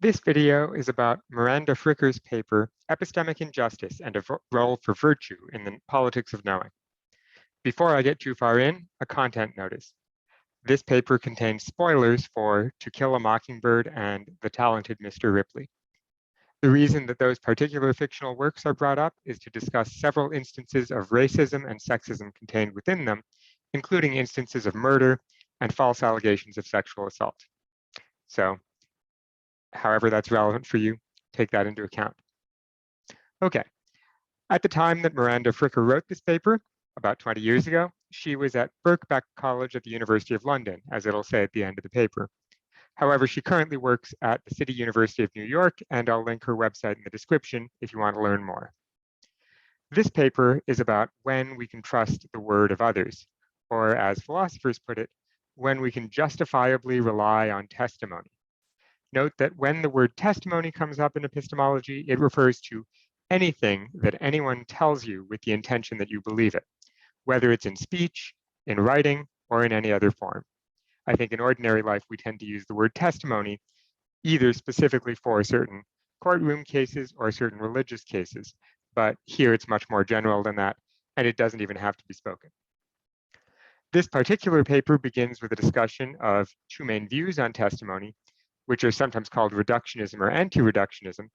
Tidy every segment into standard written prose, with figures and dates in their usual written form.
This video is about Miranda Fricker's paper, Epistemic Injustice and a Role for Virtue in the Politics of Knowing. Before I get too far in, a content notice. This paper contains spoilers for To Kill a Mockingbird and The Talented Mr. Ripley. The reason that those particular fictional works are brought up is to discuss several instances of racism and sexism contained within them, including instances of murder and false allegations of sexual assault. So, however that's relevant for you, take that into account. Okay, at the time that Miranda Fricker wrote this paper, about 20 years ago, she was at Birkbeck College at the University of London, as it'll say at the end of the paper. However, she currently works at the City University of New York, and I'll link her website in the description if you want to learn more. This paper is about when we can trust the word of others, or as philosophers put it, when we can justifiably rely on testimony. Note that when the word testimony comes up in epistemology, it refers to anything that anyone tells you with the intention that you believe it, whether it's in speech, in writing, or in any other form. I think in ordinary life, we tend to use the word testimony either specifically for certain courtroom cases or certain religious cases, but here it's much more general than that, and it doesn't even have to be spoken. This particular paper begins with a discussion of two main views on testimony, which are sometimes called reductionism or anti-reductionism,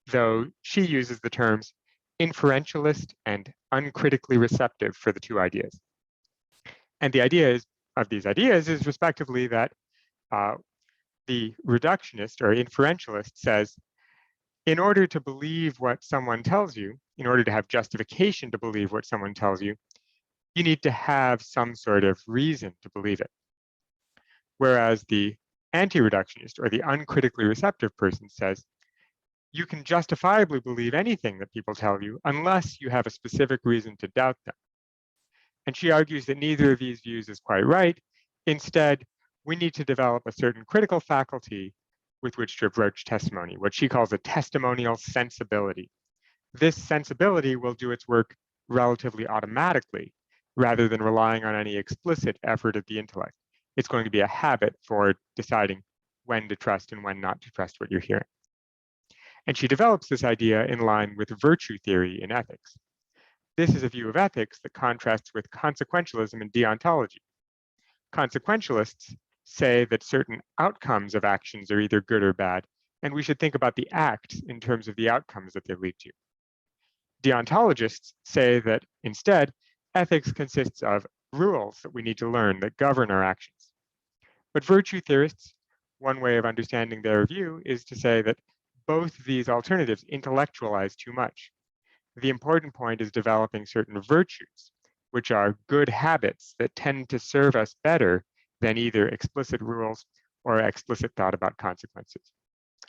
though she uses the terms inferentialist and uncritically receptive for the two ideas. And the idea of these ideas is respectively that the reductionist or inferentialist says, in order to believe what someone tells you, in order to have justification to believe what someone tells you, you need to have some sort of reason to believe it. Whereas the anti-reductionist or the uncritically receptive person says, you can justifiably believe anything that people tell you unless you have a specific reason to doubt them. And she argues that neither of these views is quite right. Instead, we need to develop a certain critical faculty with which to approach testimony, what she calls a testimonial sensibility. This sensibility will do its work relatively automatically, rather than relying on any explicit effort of the intellect. It's going to be a habit for deciding when to trust and when not to trust what you're hearing. And she develops this idea in line with virtue theory in ethics. This is a view of ethics that contrasts with consequentialism and deontology. Consequentialists say that certain outcomes of actions are either good or bad, and we should think about the acts in terms of the outcomes that they lead to. Deontologists say that instead, ethics consists of rules that we need to learn that govern our actions. But virtue theorists, one way of understanding their view is to say that both these alternatives intellectualize too much. The important point is developing certain virtues, which are good habits that tend to serve us better than either explicit rules or explicit thought about consequences.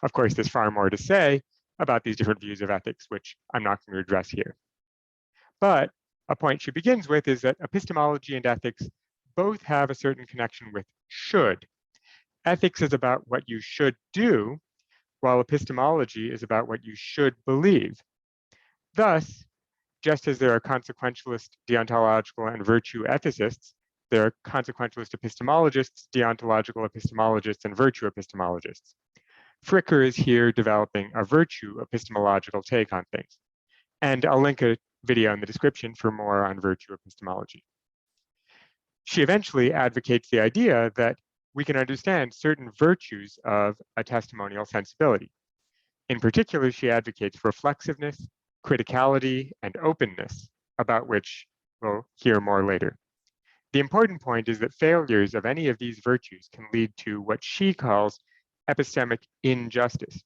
Of course, there's far more to say about these different views of ethics, which I'm not going to address here. But a point she begins with is that epistemology and ethics both have a certain connection with should. Ethics is about what you should do, while epistemology is about what you should believe. Thus, just as there are consequentialist deontological and virtue ethicists, there are consequentialist epistemologists, deontological epistemologists, and virtue epistemologists. Fricker is here developing a virtue epistemological take on things. And I'll link a video in the description for more on virtue epistemology. She eventually advocates the idea that we can understand certain virtues of a testimonial sensibility. In particular, she advocates reflexiveness, criticality, and openness, about which we'll hear more later. The important point is that failures of any of these virtues can lead to what she calls epistemic injustice.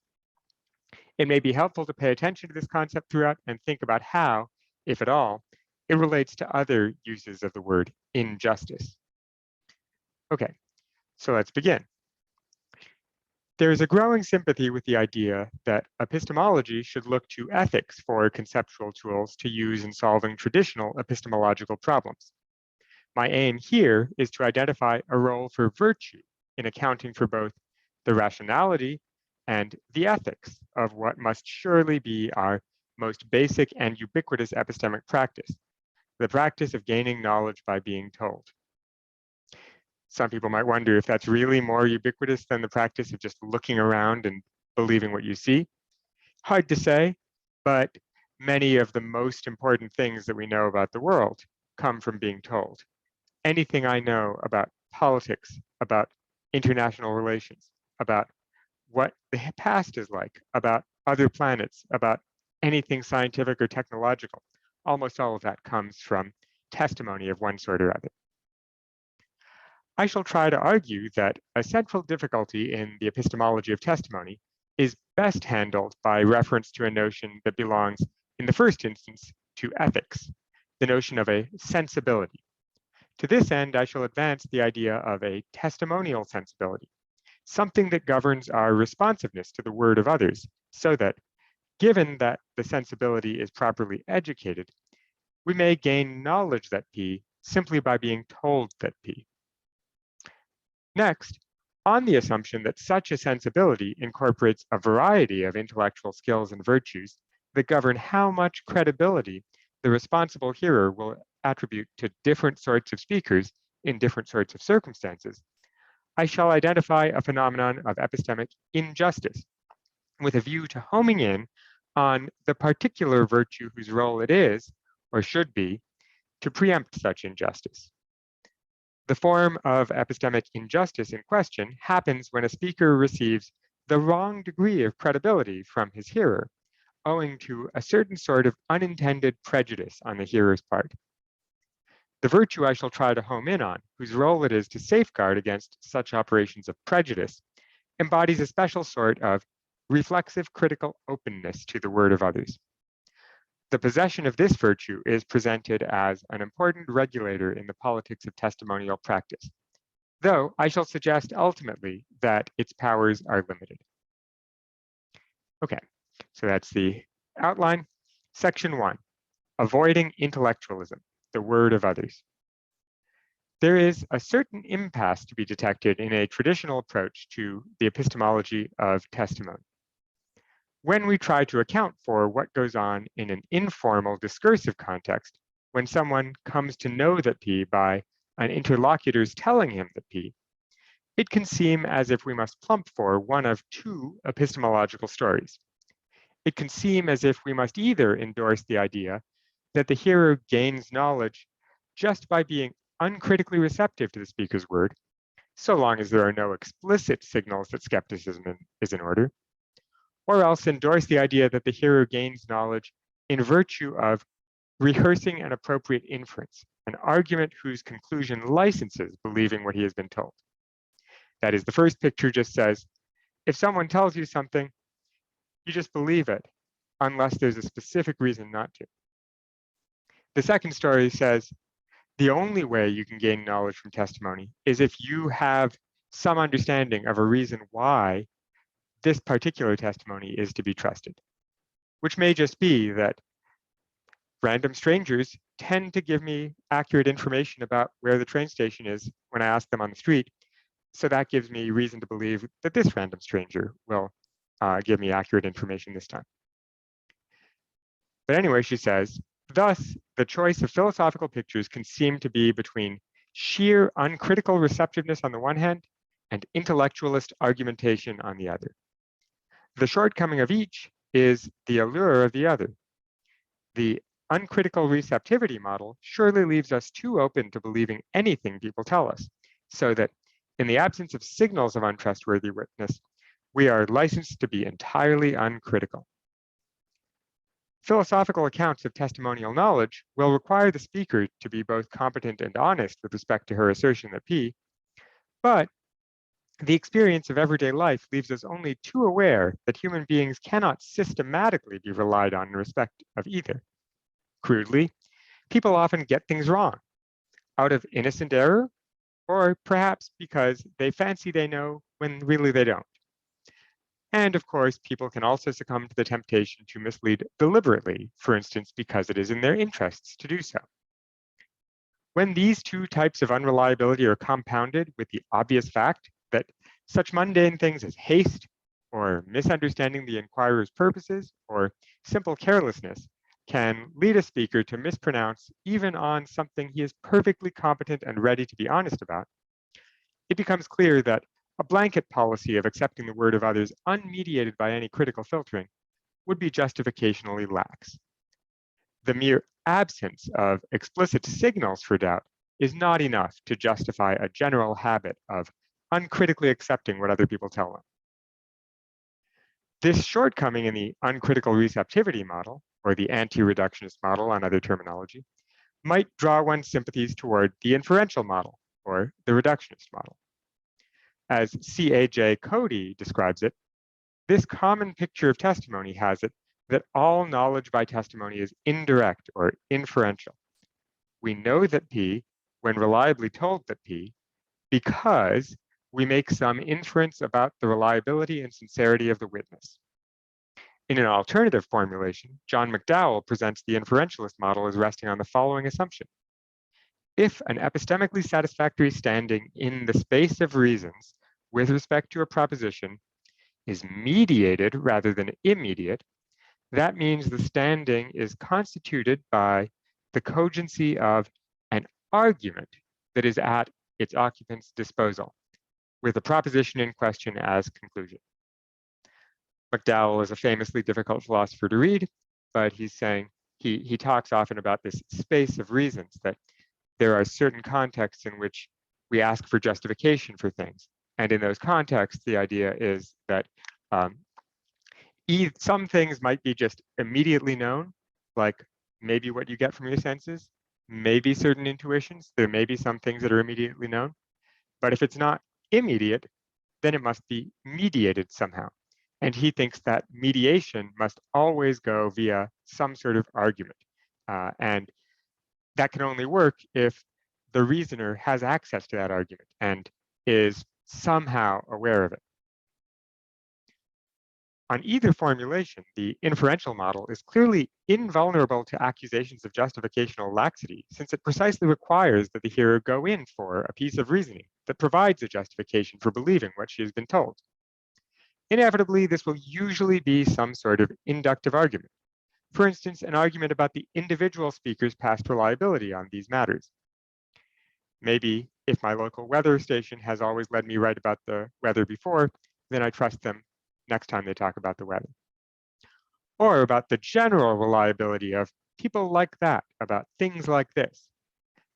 It may be helpful to pay attention to this concept throughout and think about how, if at all, it relates to other uses of the word injustice. Okay, so let's begin. There is a growing sympathy with the idea that epistemology should look to ethics for conceptual tools to use in solving traditional epistemological problems. My aim here is to identify a role for virtue in accounting for both the rationality and the ethics of what must surely be our most basic and ubiquitous epistemic practice, the practice of gaining knowledge by being told. Some people might wonder if that's really more ubiquitous than the practice of just looking around and believing what you see? Hard to say, but many of the most important things that we know about the world come from being told. Anything I know about politics, about international relations, about what the past is like, about other planets, about anything scientific or technological, almost all of that comes from testimony of one sort or other. I shall try to argue that a central difficulty in the epistemology of testimony is best handled by reference to a notion that belongs, in the first instance, to ethics, the notion of a sensibility. To this end, I shall advance the idea of a testimonial sensibility, something that governs our responsiveness to the word of others, so that, given that the sensibility is properly educated, we may gain knowledge that P simply by being told that P. Next, on the assumption that such a sensibility incorporates a variety of intellectual skills and virtues that govern how much credibility the responsible hearer will attribute to different sorts of speakers in different sorts of circumstances, I shall identify a phenomenon of epistemic injustice with a view to homing in on the particular virtue whose role it is, or should be, to preempt such injustice. The form of epistemic injustice in question happens when a speaker receives the wrong degree of credibility from his hearer, owing to a certain sort of unintended prejudice on the hearer's part. The virtue I shall try to home in on, whose role it is to safeguard against such operations of prejudice, embodies a special sort of reflexive critical openness to the word of others. The possession of this virtue is presented as an important regulator in the politics of testimonial practice, though I shall suggest ultimately that its powers are limited. Okay, so that's the outline. Section 1, avoiding intellectualism, the word of others. There is a certain impasse to be detected in a traditional approach to the epistemology of testimony. When we try to account for what goes on in an informal discursive context, when someone comes to know that P by an interlocutor's telling him that P, it can seem as if we must plump for one of two epistemological stories. It can seem as if we must either endorse the idea that the hearer gains knowledge just by being uncritically receptive to the speaker's word, so long as there are no explicit signals that skepticism is in order, or else endorse the idea that the hearer gains knowledge in virtue of rehearsing an appropriate inference, an argument whose conclusion licenses believing what he has been told. That is, the first picture just says, if someone tells you something, you just believe it, unless there's a specific reason not to. The second story says, the only way you can gain knowledge from testimony is if you have some understanding of a reason why this particular testimony is to be trusted, which may just be that random strangers tend to give me accurate information about where the train station is when I ask them on the street. So that gives me reason to believe that this random stranger will give me accurate information this time. But anyway, she says, thus, the choice of philosophical pictures can seem to be between sheer uncritical receptiveness on the one hand and intellectualist argumentation on the other. The shortcoming of each is the allure of the other. The uncritical receptivity model surely leaves us too open to believing anything people tell us, so that in the absence of signals of untrustworthy witness, we are licensed to be entirely uncritical. Philosophical accounts of testimonial knowledge will require the speaker to be both competent and honest with respect to her assertion that P, but the experience of everyday life leaves us only too aware that human beings cannot systematically be relied on in respect of either. Crudely, people often get things wrong, out of innocent error, or perhaps because they fancy they know when really they don't. And of course, people can also succumb to the temptation to mislead deliberately, for instance, because it is in their interests to do so. When these two types of unreliability are compounded with the obvious fact that such mundane things as haste, or misunderstanding the inquirer's purposes, or simple carelessness can lead a speaker to mispronounce even on something he is perfectly competent and ready to be honest about, it becomes clear that a blanket policy of accepting the word of others unmediated by any critical filtering would be justificationally lax. The mere absence of explicit signals for doubt is not enough to justify a general habit of uncritically accepting what other people tell them. This shortcoming in the uncritical receptivity model, or the anti-reductionist model on other terminology, might draw one's sympathies toward the inferential model, or the reductionist model. As C.A.J. Cody describes it, this common picture of testimony has it that all knowledge by testimony is indirect or inferential. We know that P, when reliably told that P, because we make some inference about the reliability and sincerity of the witness. In an alternative formulation, John McDowell presents the inferentialist model as resting on the following assumption. If an epistemically satisfactory standing in the space of reasons with respect to a proposition is mediated rather than immediate, that means the standing is constituted by the cogency of an argument that is at its occupant's disposal, with the proposition in question as conclusion. McDowell is a famously difficult philosopher to read, but he's saying, he talks often about this space of reasons, that there are certain contexts in which we ask for justification for things. And in those contexts, the idea is that some things might be just immediately known, like maybe what you get from your senses, maybe certain intuitions. There may be some things that are immediately known. But if it's not immediate, then it must be mediated somehow. And he thinks that mediation must always go via some sort of argument. And that can only work if the reasoner has access to that argument and is somehow aware of it. On either formulation, the inferential model is clearly invulnerable to accusations of justificational laxity, since it precisely requires that the hearer go in for a piece of reasoning that provides a justification for believing what she has been told. Inevitably, this will usually be some sort of inductive argument. For instance, an argument about the individual speaker's past reliability on these matters. Maybe if my local weather station has always led me right about the weather before, then I trust them next time they talk about the weather. Or about the general reliability of people like that, about things like this.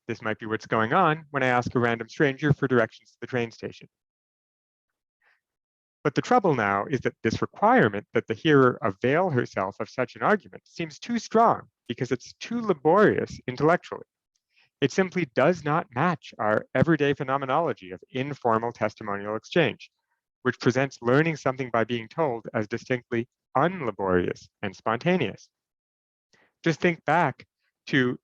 This might be what's going on when I ask a random stranger for directions to the train station. But the trouble now is that this requirement that the hearer avail herself of such an argument seems too strong because it's too laborious intellectually. It simply does not match our everyday phenomenology of informal testimonial exchange, which presents learning something by being told as distinctly unlaborious and spontaneous. Just think back to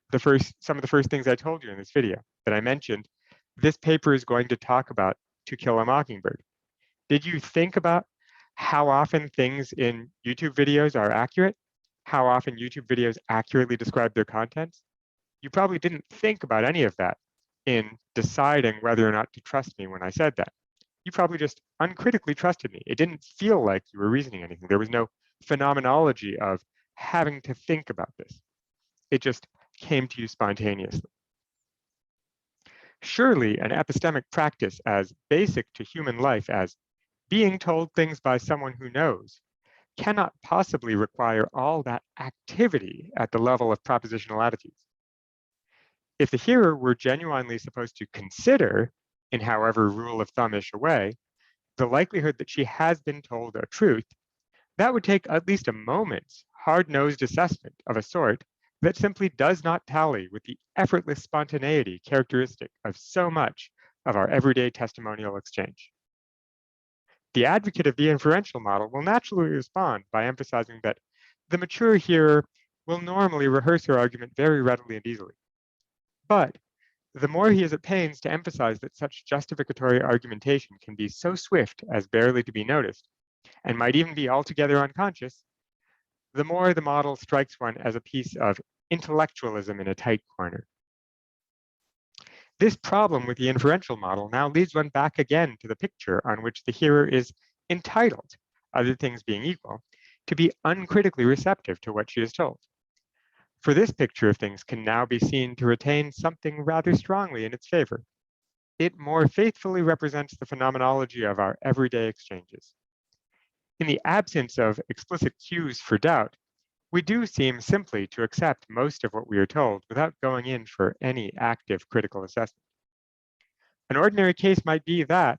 some of the first things I told you in this video that I mentioned. This paper is going to talk about To Kill a Mockingbird. Did you think about how often things in YouTube videos are accurate? How often YouTube videos accurately describe their contents? You probably didn't think about any of that in deciding whether or not to trust me when I said that. You probably just uncritically trusted me. It didn't feel like you were reasoning anything. There was no phenomenology of having to think about this. It just came to you spontaneously. Surely an epistemic practice as basic to human life as being told things by someone who knows cannot possibly require all that activity at the level of propositional attitudes. If the hearer were genuinely supposed to consider, in however rule of thumb-ish a way, the likelihood that she has been told a truth, that would take at least a moment's hard-nosed assessment of a sort that simply does not tally with the effortless spontaneity characteristic of so much of our everyday testimonial exchange. The advocate of the inferential model will naturally respond by emphasizing that the mature hearer will normally rehearse her argument very readily and easily. But the more he is at pains to emphasize that such justificatory argumentation can be so swift as barely to be noticed, and might even be altogether unconscious, the more the model strikes one as a piece of intellectualism in a tight corner. This problem with the inferential model now leads one back again to the picture on which the hearer is entitled, other things being equal, to be uncritically receptive to what she is told. For this picture of things can now be seen to retain something rather strongly in its favor. it more faithfully represents the phenomenology of our everyday exchanges. In the absence of explicit cues for doubt, we do seem simply to accept most of what we are told without going in for any active critical assessment. An ordinary case might be that,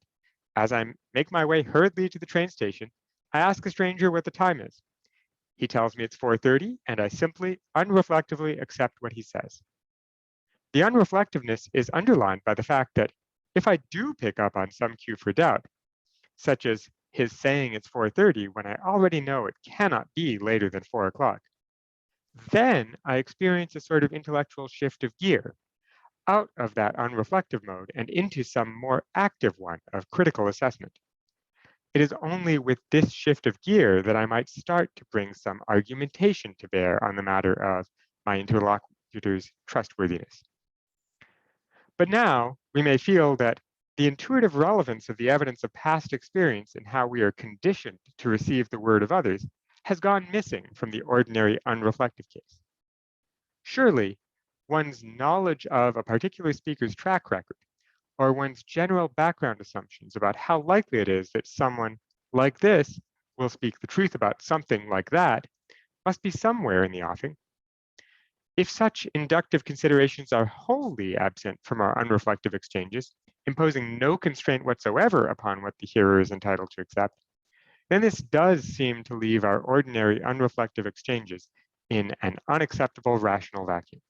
as I make my way hurriedly to the train station, I ask a stranger what the time is. He tells me it's 4:30, and I simply, unreflectively accept what he says. The unreflectiveness is underlined by the fact that if I do pick up on some cue for doubt, such as his saying it's 4:30 when I already know it cannot be later than 4 o'clock, then I experience a sort of intellectual shift of gear out of that unreflective mode and into some more active one of critical assessment. It is only with this shift of gear that I might start to bring some argumentation to bear on the matter of my interlocutor's trustworthiness. But now we may feel that the intuitive relevance of the evidence of past experience and how we are conditioned to receive the word of others has gone missing from the ordinary unreflective case. Surely, one's knowledge of a particular speaker's track record or one's general background assumptions about how likely it is that someone like this will speak the truth about something like that must be somewhere in the offing. If such inductive considerations are wholly absent from our unreflective exchanges, imposing no constraint whatsoever upon what the hearer is entitled to accept, then this does seem to leave our ordinary unreflective exchanges in an unacceptable rational vacuum.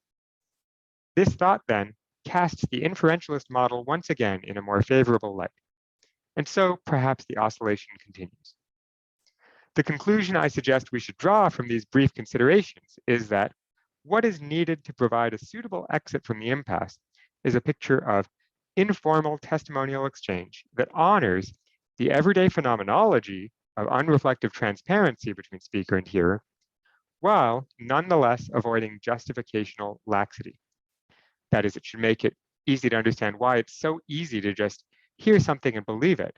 This thought, then, casts the inferentialist model once again in a more favorable light. And so perhaps the oscillation continues. The conclusion I suggest we should draw from these brief considerations is that what is needed to provide a suitable exit from the impasse is a picture of informal testimonial exchange that honors the everyday phenomenology of unreflective transparency between speaker and hearer, while nonetheless avoiding justificational laxity. That is, it should make it easy to understand why it's so easy to just hear something and believe it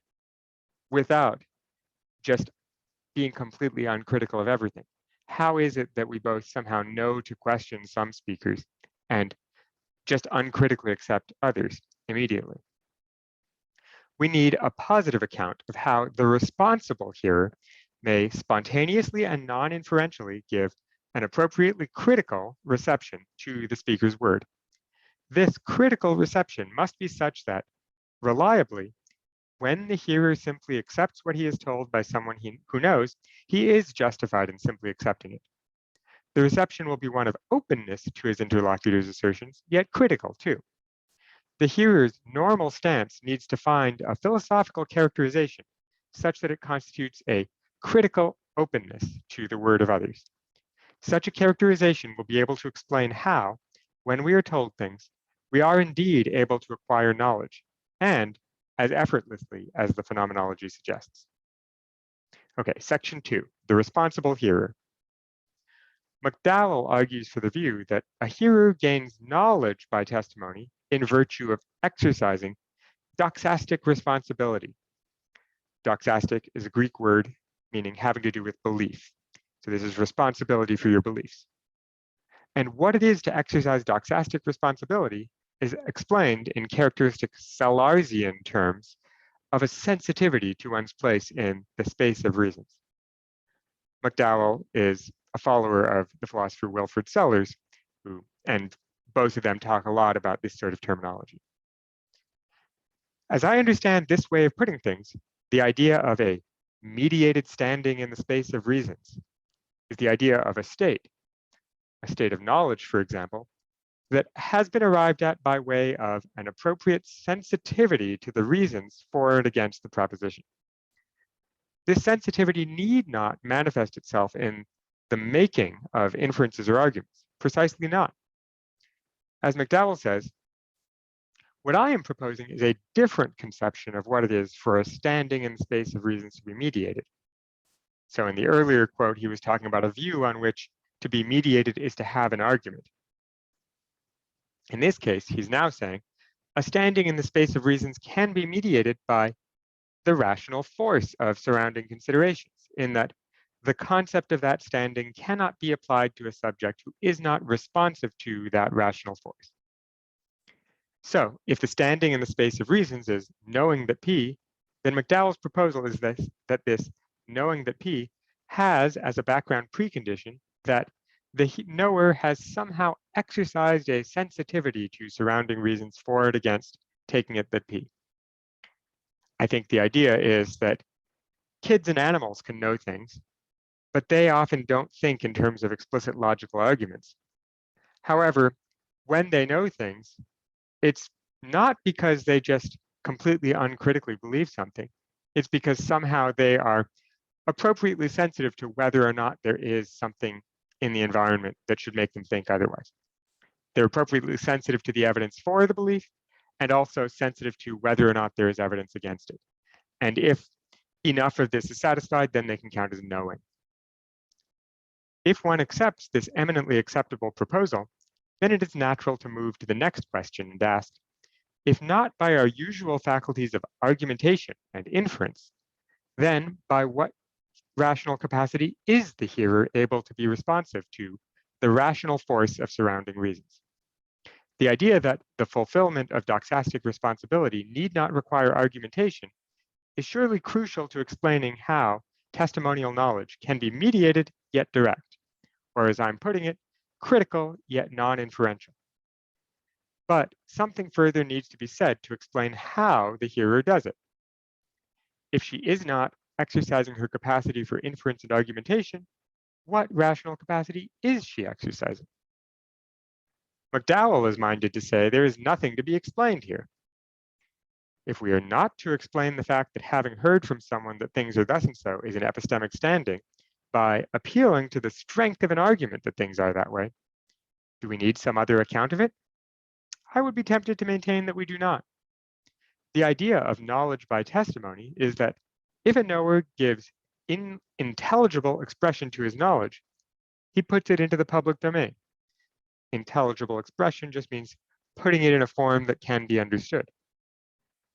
without just being completely uncritical of everything. How is it that we both somehow know to question some speakers and just uncritically accept others immediately? We need a positive account of how the responsible hearer may spontaneously and non-inferentially give an appropriately critical reception to the speaker's word. This critical reception must be such that, reliably, when the hearer simply accepts what he is told by someone who knows, he is justified in simply accepting it. The reception will be one of openness to his interlocutor's assertions, yet critical too. The hearer's normal stance needs to find a philosophical characterization such that it constitutes a critical openness to the word of others. Such a characterization will be able to explain how, when we are told things, we are indeed able to acquire knowledge, and as effortlessly as the phenomenology suggests. Okay, section 2, the responsible hearer. McDowell argues for the view that a hearer gains knowledge by testimony in virtue of exercising doxastic responsibility. Doxastic is a Greek word meaning having to do with belief. So this is responsibility for your beliefs. And what it is to exercise doxastic responsibility is explained in characteristic Salarzian terms of a sensitivity to one's place in the space of reasons. McDowell is a follower of the philosopher Wilfrid Sellars, and both of them talk a lot about this sort of terminology. As I understand this way of putting things, the idea of a mediated standing in the space of reasons is the idea of a state of knowledge, for example, that has been arrived at by way of an appropriate sensitivity to the reasons for and against the proposition. This sensitivity need not manifest itself in the making of inferences or arguments, precisely not. As McDowell says, what I am proposing is a different conception of what it is for a standing in the space of reasons to be mediated. So in the earlier quote, he was talking about a view on which to be mediated is to have an argument. In this case, he's now saying a standing in the space of reasons can be mediated by the rational force of surrounding considerations, in that the concept of that standing cannot be applied to a subject who is not responsive to that rational force. So if the standing in the space of reasons is knowing that P, then McDowell's proposal is that this knowing that P has as a background precondition that the knower has somehow exercised a sensitivity to surrounding reasons for and against taking it that P. I think the idea is that kids and animals can know things, but they often don't think in terms of explicit logical arguments. However, when they know things, it's not because they just completely uncritically believe something. It's because somehow they are appropriately sensitive to whether or not there is something in the environment that should make them think otherwise. They're appropriately sensitive to the evidence for the belief and also sensitive to whether or not there is evidence against it. And if enough of this is satisfied, then they can count as knowing. If one accepts this eminently acceptable proposal, then it is natural to move to the next question and ask, if not by our usual faculties of argumentation and inference, then by what rational capacity is the hearer able to be responsive to the rational force of surrounding reasons? The idea that the fulfillment of doxastic responsibility need not require argumentation is surely crucial to explaining how testimonial knowledge can be mediated yet direct, or as I'm putting it, critical yet non-inferential. But something further needs to be said to explain how the hearer does it. If she is not exercising her capacity for inference and argumentation, what rational capacity is she exercising? McDowell is minded to say there is nothing to be explained here. If we are not to explain the fact that having heard from someone that things are thus and so is an epistemic standing by appealing to the strength of an argument that things are that way, do we need some other account of it? I would be tempted to maintain that we do not. The idea of knowledge by testimony is that if a knower gives intelligible expression to his knowledge, he puts it into the public domain. Intelligible expression just means putting it in a form that can be understood,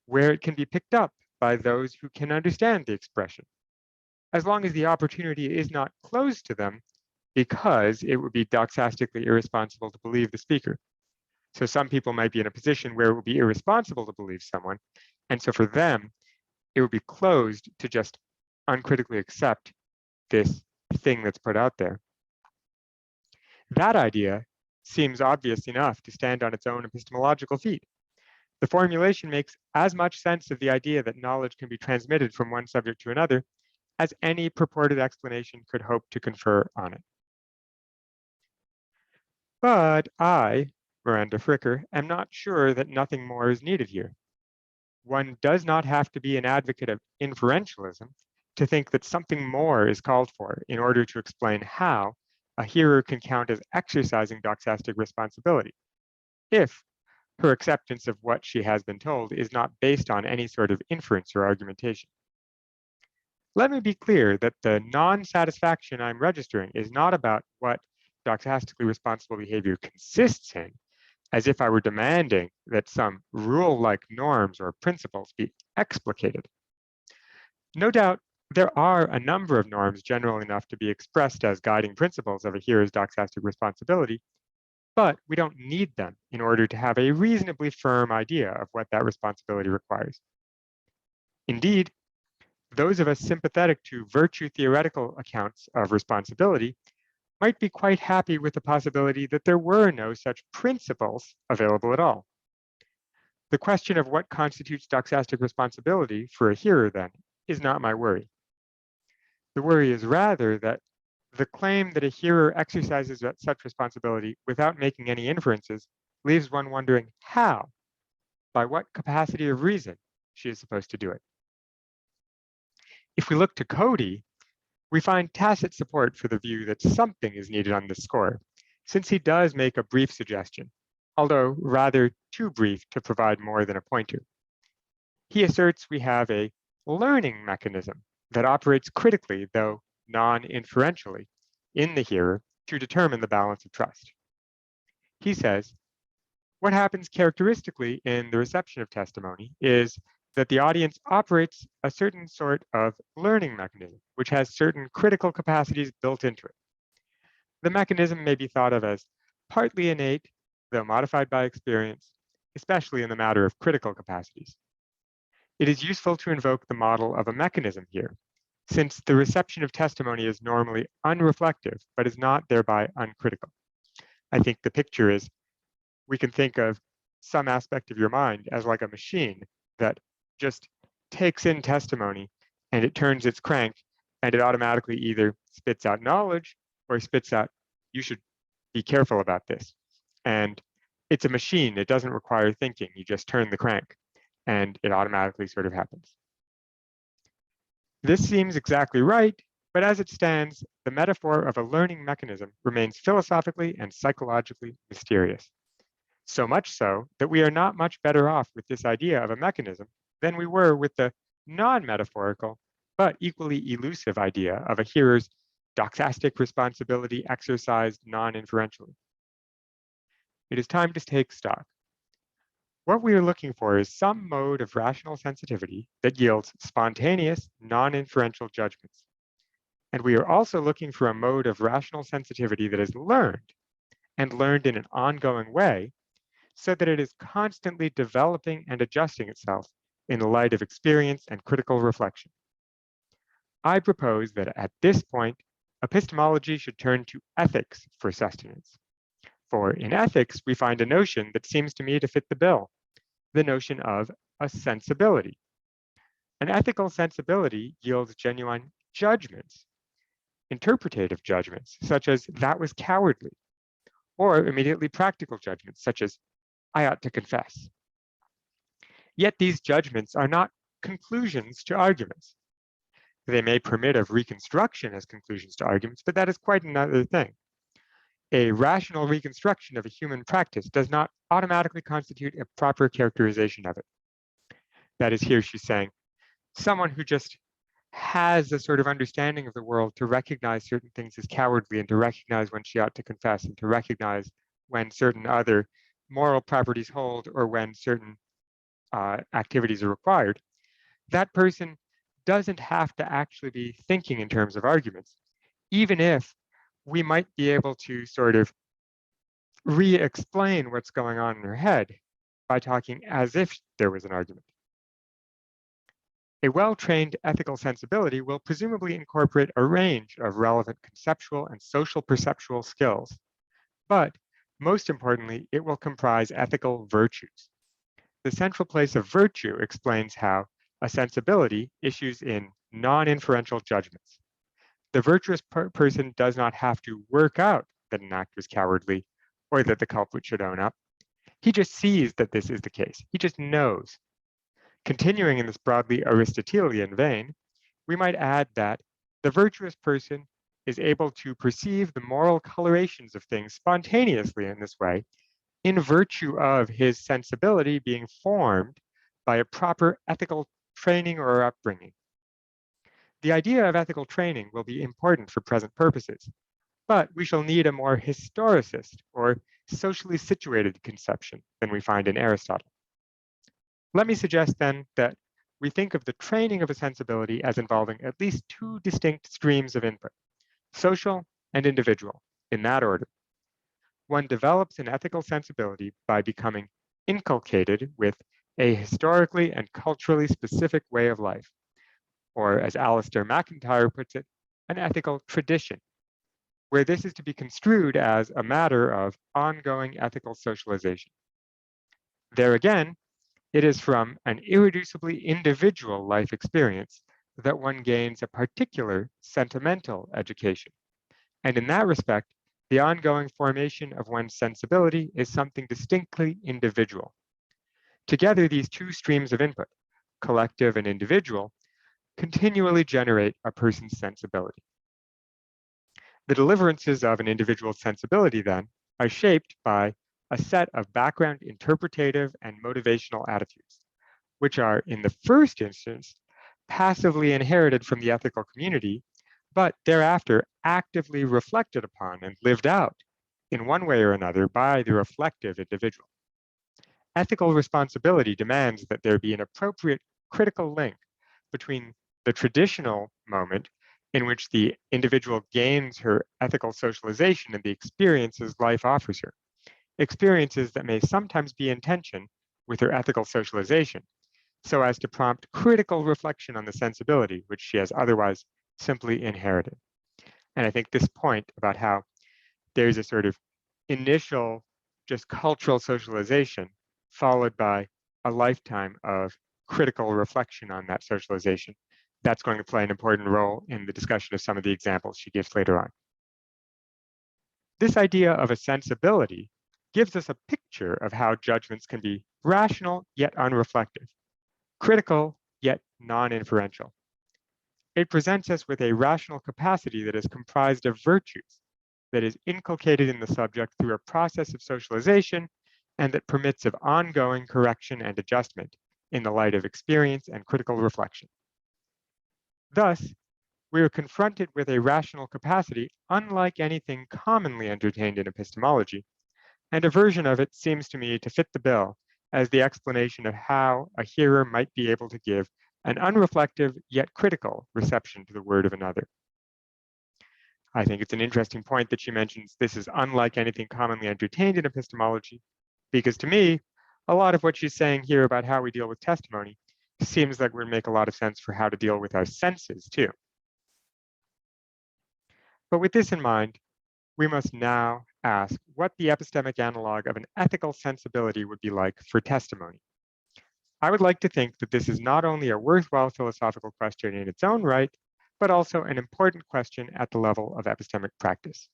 where it can be picked up by those who can understand the expression, as long as the opportunity is not closed to them, because it would be doxastically irresponsible to believe the speaker. So some people might be in a position where it would be irresponsible to believe someone, and so for them, it would be closed to just uncritically accept this thing that's put out there. That idea seems obvious enough to stand on its own epistemological feet. The formulation makes as much sense of the idea that knowledge can be transmitted from one subject to another as any purported explanation could hope to confer on it. But I, Miranda Fricker, am not sure that nothing more is needed here. One does not have to be an advocate of inferentialism to think that something more is called for in order to explain how a hearer can count as exercising doxastic responsibility, if her acceptance of what she has been told is not based on any sort of inference or argumentation. Let me be clear that the non-satisfaction I'm registering is not about what doxastically responsible behavior consists in, as if I were demanding that some rule-like norms or principles be explicated. No doubt, there are a number of norms general enough to be expressed as guiding principles of a hearer's doxastic responsibility, but we don't need them in order to have a reasonably firm idea of what that responsibility requires. Indeed, those of us sympathetic to virtue theoretical accounts of responsibility might be quite happy with the possibility that there were no such principles available at all. The question of what constitutes doxastic responsibility for a hearer, then, is not my worry. The worry is rather that the claim that a hearer exercises such responsibility without making any inferences leaves one wondering how, by what capacity of reason, she is supposed to do it. If we look to Cody, we find tacit support for the view that something is needed on this score, since he does make a brief suggestion, although rather too brief to provide more than a pointer. He asserts we have a learning mechanism that operates critically, though non-inferentially, in the hearer to determine the balance of trust. He says, what happens characteristically in the reception of testimony is that the audience operates a certain sort of learning mechanism, which has certain critical capacities built into it. The mechanism may be thought of as partly innate, though modified by experience, especially in the matter of critical capacities. It is useful to invoke the model of a mechanism here, since the reception of testimony is normally unreflective, but is not thereby uncritical. I think the picture is, we can think of some aspect of your mind as like a machine that just takes in testimony and it turns its crank and it automatically either spits out knowledge or spits out, you should be careful about this. And it's a machine, it doesn't require thinking, you just turn the crank and it automatically sort of happens. This seems exactly right, but as it stands, the metaphor of a learning mechanism remains philosophically and psychologically mysterious. So much so that we are not much better off with this idea of a mechanism than we were with the non-metaphorical, but equally elusive idea of a hearer's doxastic responsibility exercised non-inferentially. It is time to take stock. What we are looking for is some mode of rational sensitivity that yields spontaneous, non-inferential judgments. And we are also looking for a mode of rational sensitivity that is learned, and learned in an ongoing way, so that it is constantly developing and adjusting itself in the light of experience and critical reflection. I propose that at this point, epistemology should turn to ethics for sustenance. For in ethics, we find a notion that seems to me to fit the bill, the notion of a sensibility. An ethical sensibility yields genuine judgments, interpretative judgments, such as that was cowardly, or immediately practical judgments, such as I ought to confess. Yet these judgments are not conclusions to arguments. They may permit of reconstruction as conclusions to arguments, but that is quite another thing. A rational reconstruction of a human practice does not automatically constitute a proper characterization of it. That is, here she's saying, someone who just has a sort of understanding of the world to recognize certain things as cowardly and to recognize when she ought to confess and to recognize when certain other moral properties hold or when certain activities are required, that person doesn't have to actually be thinking in terms of arguments, even if we might be able to sort of re-explain what's going on in her head by talking as if there was an argument. A well-trained ethical sensibility will presumably incorporate a range of relevant conceptual and social perceptual skills, but most importantly, it will comprise ethical virtues. The central place of virtue explains how a sensibility issues in non-inferential judgments. The virtuous person does not have to work out that an act was cowardly or that the culprit should own up. He just sees that this is the case. He just knows. Continuing in this broadly Aristotelian vein, we might add that the virtuous person is able to perceive the moral colorations of things spontaneously in this way, in virtue of his sensibility being formed by a proper ethical training or upbringing. The idea of ethical training will be important for present purposes, but we shall need a more historicist or socially situated conception than we find in Aristotle. Let me suggest then that we think of the training of a sensibility as involving at least two distinct streams of input, social and individual, in that order. One develops an ethical sensibility by becoming inculcated with a historically and culturally specific way of life, or as Alistair MacIntyre puts it, an ethical tradition, where this is to be construed as a matter of ongoing ethical socialization. There again, it is from an irreducibly individual life experience that one gains a particular sentimental education. And in that respect, the ongoing formation of one's sensibility is something distinctly individual. Together, these two streams of input, collective and individual, continually generate a person's sensibility. The deliverances of an individual's sensibility, then, are shaped by a set of background interpretative and motivational attitudes, which are, in the first instance, passively inherited from the ethical community, but thereafter actively reflected upon and lived out in one way or another by the reflective individual. Ethical responsibility demands that there be an appropriate critical link between the traditional moment in which the individual gains her ethical socialization and the experiences life offers her, experiences that may sometimes be in tension with her ethical socialization, so as to prompt critical reflection on the sensibility which she has otherwise simply inherited. And I think this point about how there's a sort of initial just cultural socialization followed by a lifetime of critical reflection on that socialization, that's going to play an important role in the discussion of some of the examples she gives later on. This idea of a sensibility gives us a picture of how judgments can be rational yet unreflective, critical yet non-inferential. It presents us with a rational capacity that is comprised of virtues, that is inculcated in the subject through a process of socialization, and that permits of ongoing correction and adjustment in the light of experience and critical reflection. Thus, we are confronted with a rational capacity unlike anything commonly entertained in epistemology, and a version of it seems to me to fit the bill as the explanation of how a hearer might be able to give an unreflective yet critical reception to the word of another. I think it's an interesting point that she mentions this is unlike anything commonly entertained in epistemology, because to me, a lot of what she's saying here about how we deal with testimony seems like would make a lot of sense for how to deal with our senses too. But with this in mind, we must now ask what the epistemic analog of an ethical sensibility would be like for testimony. I would like to think that this is not only a worthwhile philosophical question in its own right, but also an important question at the level of epistemic practice.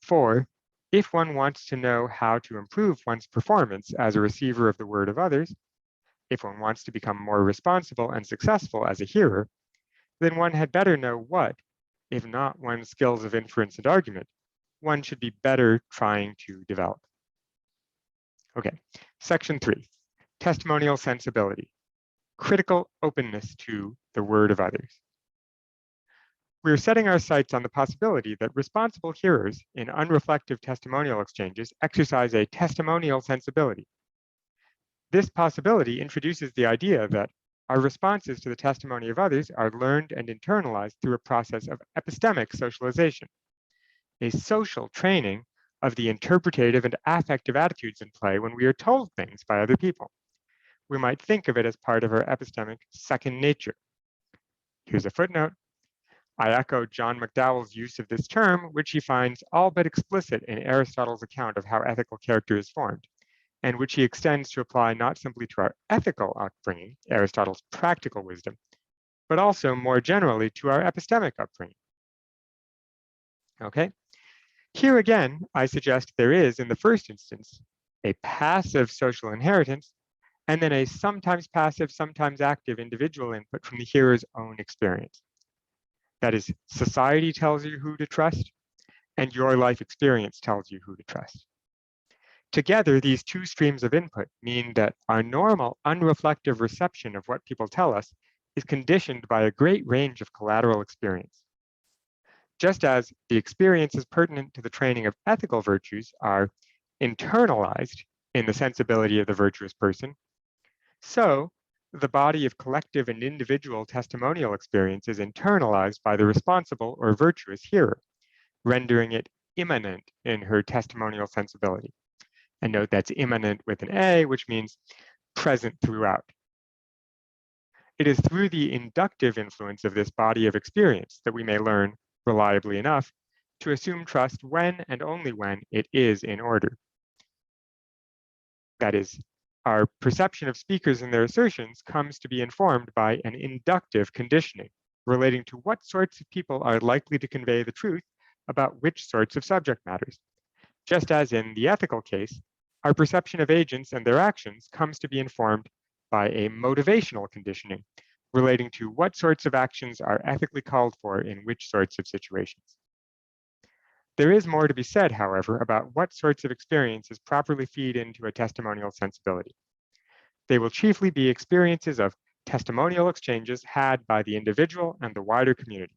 For if one wants to know how to improve one's performance as a receiver of the word of others, if one wants to become more responsible and successful as a hearer, then one had better know what, if not one's skills of inference and argument, one should be better trying to develop. Okay, section 3, testimonial sensibility, critical openness to the word of others. We're setting our sights on the possibility that responsible hearers in unreflective testimonial exchanges exercise a testimonial sensibility. This possibility introduces the idea that our responses to the testimony of others are learned and internalized through a process of epistemic socialization, a social training of the interpretative and affective attitudes in play when we are told things by other people. We might think of it as part of our epistemic second nature. Here's a footnote. I echo John McDowell's use of this term, which he finds all but explicit in Aristotle's account of how ethical character is formed, and which he extends to apply not simply to our ethical upbringing, Aristotle's practical wisdom, but also more generally to our epistemic upbringing. Okay, here again, I suggest there is, in the first instance, a passive social inheritance, and then a sometimes passive, sometimes active individual input from the hearer's own experience. That is, society tells you who to trust, and your life experience tells you who to trust. Together, these two streams of input mean that our normal, unreflective reception of what people tell us is conditioned by a great range of collateral experience. Just as the experiences pertinent to the training of ethical virtues are internalized in the sensibility of the virtuous person, so the body of collective and individual testimonial experience is internalized by the responsible or virtuous hearer, rendering it immanent in her testimonial sensibility. And note that's immanent with an A, which means present throughout. It is through the inductive influence of this body of experience that we may learn, reliably enough, to assume trust when and only when it is in order. That is, our perception of speakers and their assertions comes to be informed by an inductive conditioning relating to what sorts of people are likely to convey the truth about which sorts of subject matters. Just as in the ethical case, our perception of agents and their actions comes to be informed by a motivational conditioning relating to what sorts of actions are ethically called for in which sorts of situations. There is more to be said, however, about what sorts of experiences properly feed into a testimonial sensibility. They will chiefly be experiences of testimonial exchanges had by the individual and the wider community.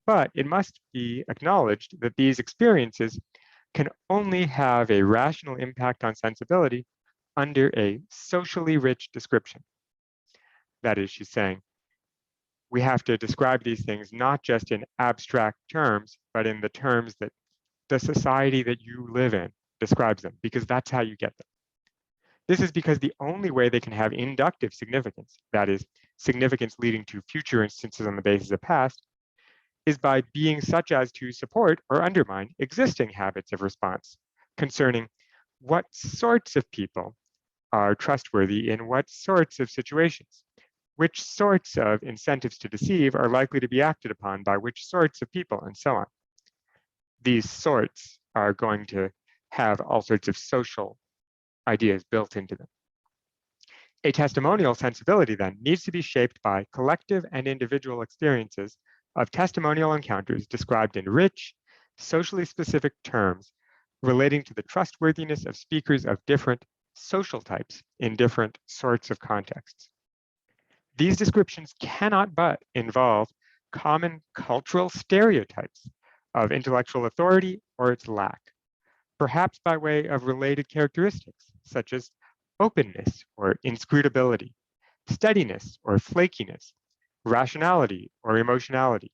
But it must be acknowledged that these experiences can only have a rational impact on sensibility under a socially rich description. That is, she's saying, we have to describe these things not just in abstract terms, but in the terms that the society that you live in describes them, because that's how you get them. This is because the only way they can have inductive significance, that is, significance leading to future instances on the basis of past, is by being such as to support or undermine existing habits of response concerning what sorts of people are trustworthy in what sorts of situations, which sorts of incentives to deceive are likely to be acted upon by which sorts of people, and so on. These sorts are going to have all sorts of social ideas built into them. A testimonial sensibility, then, needs to be shaped by collective and individual experiences of testimonial encounters described in rich, socially specific terms relating to the trustworthiness of speakers of different social types in different sorts of contexts. These descriptions cannot but involve common cultural stereotypes of intellectual authority or its lack, perhaps by way of related characteristics such as openness or inscrutability, steadiness or flakiness, rationality or emotionality,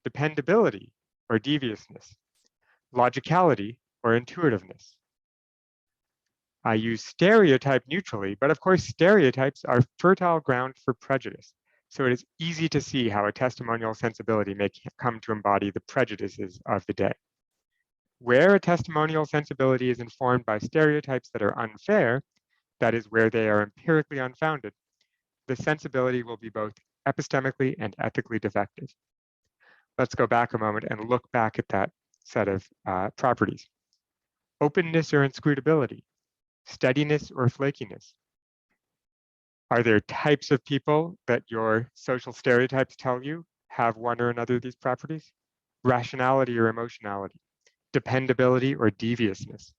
dependability or deviousness, logicality or intuitiveness. I use stereotype neutrally, but of course stereotypes are fertile ground for prejudice, so it is easy to see how a testimonial sensibility may come to embody the prejudices of the day. Where a testimonial sensibility is informed by stereotypes that are unfair, that is, where they are empirically unfounded, the sensibility will be both epistemically and ethically defective. Let's go back a moment and look back at that set of properties. Openness or inscrutability, steadiness or flakiness. Are there types of people that your social stereotypes tell you have one or another of these properties? Rationality or emotionality, dependability or deviousness,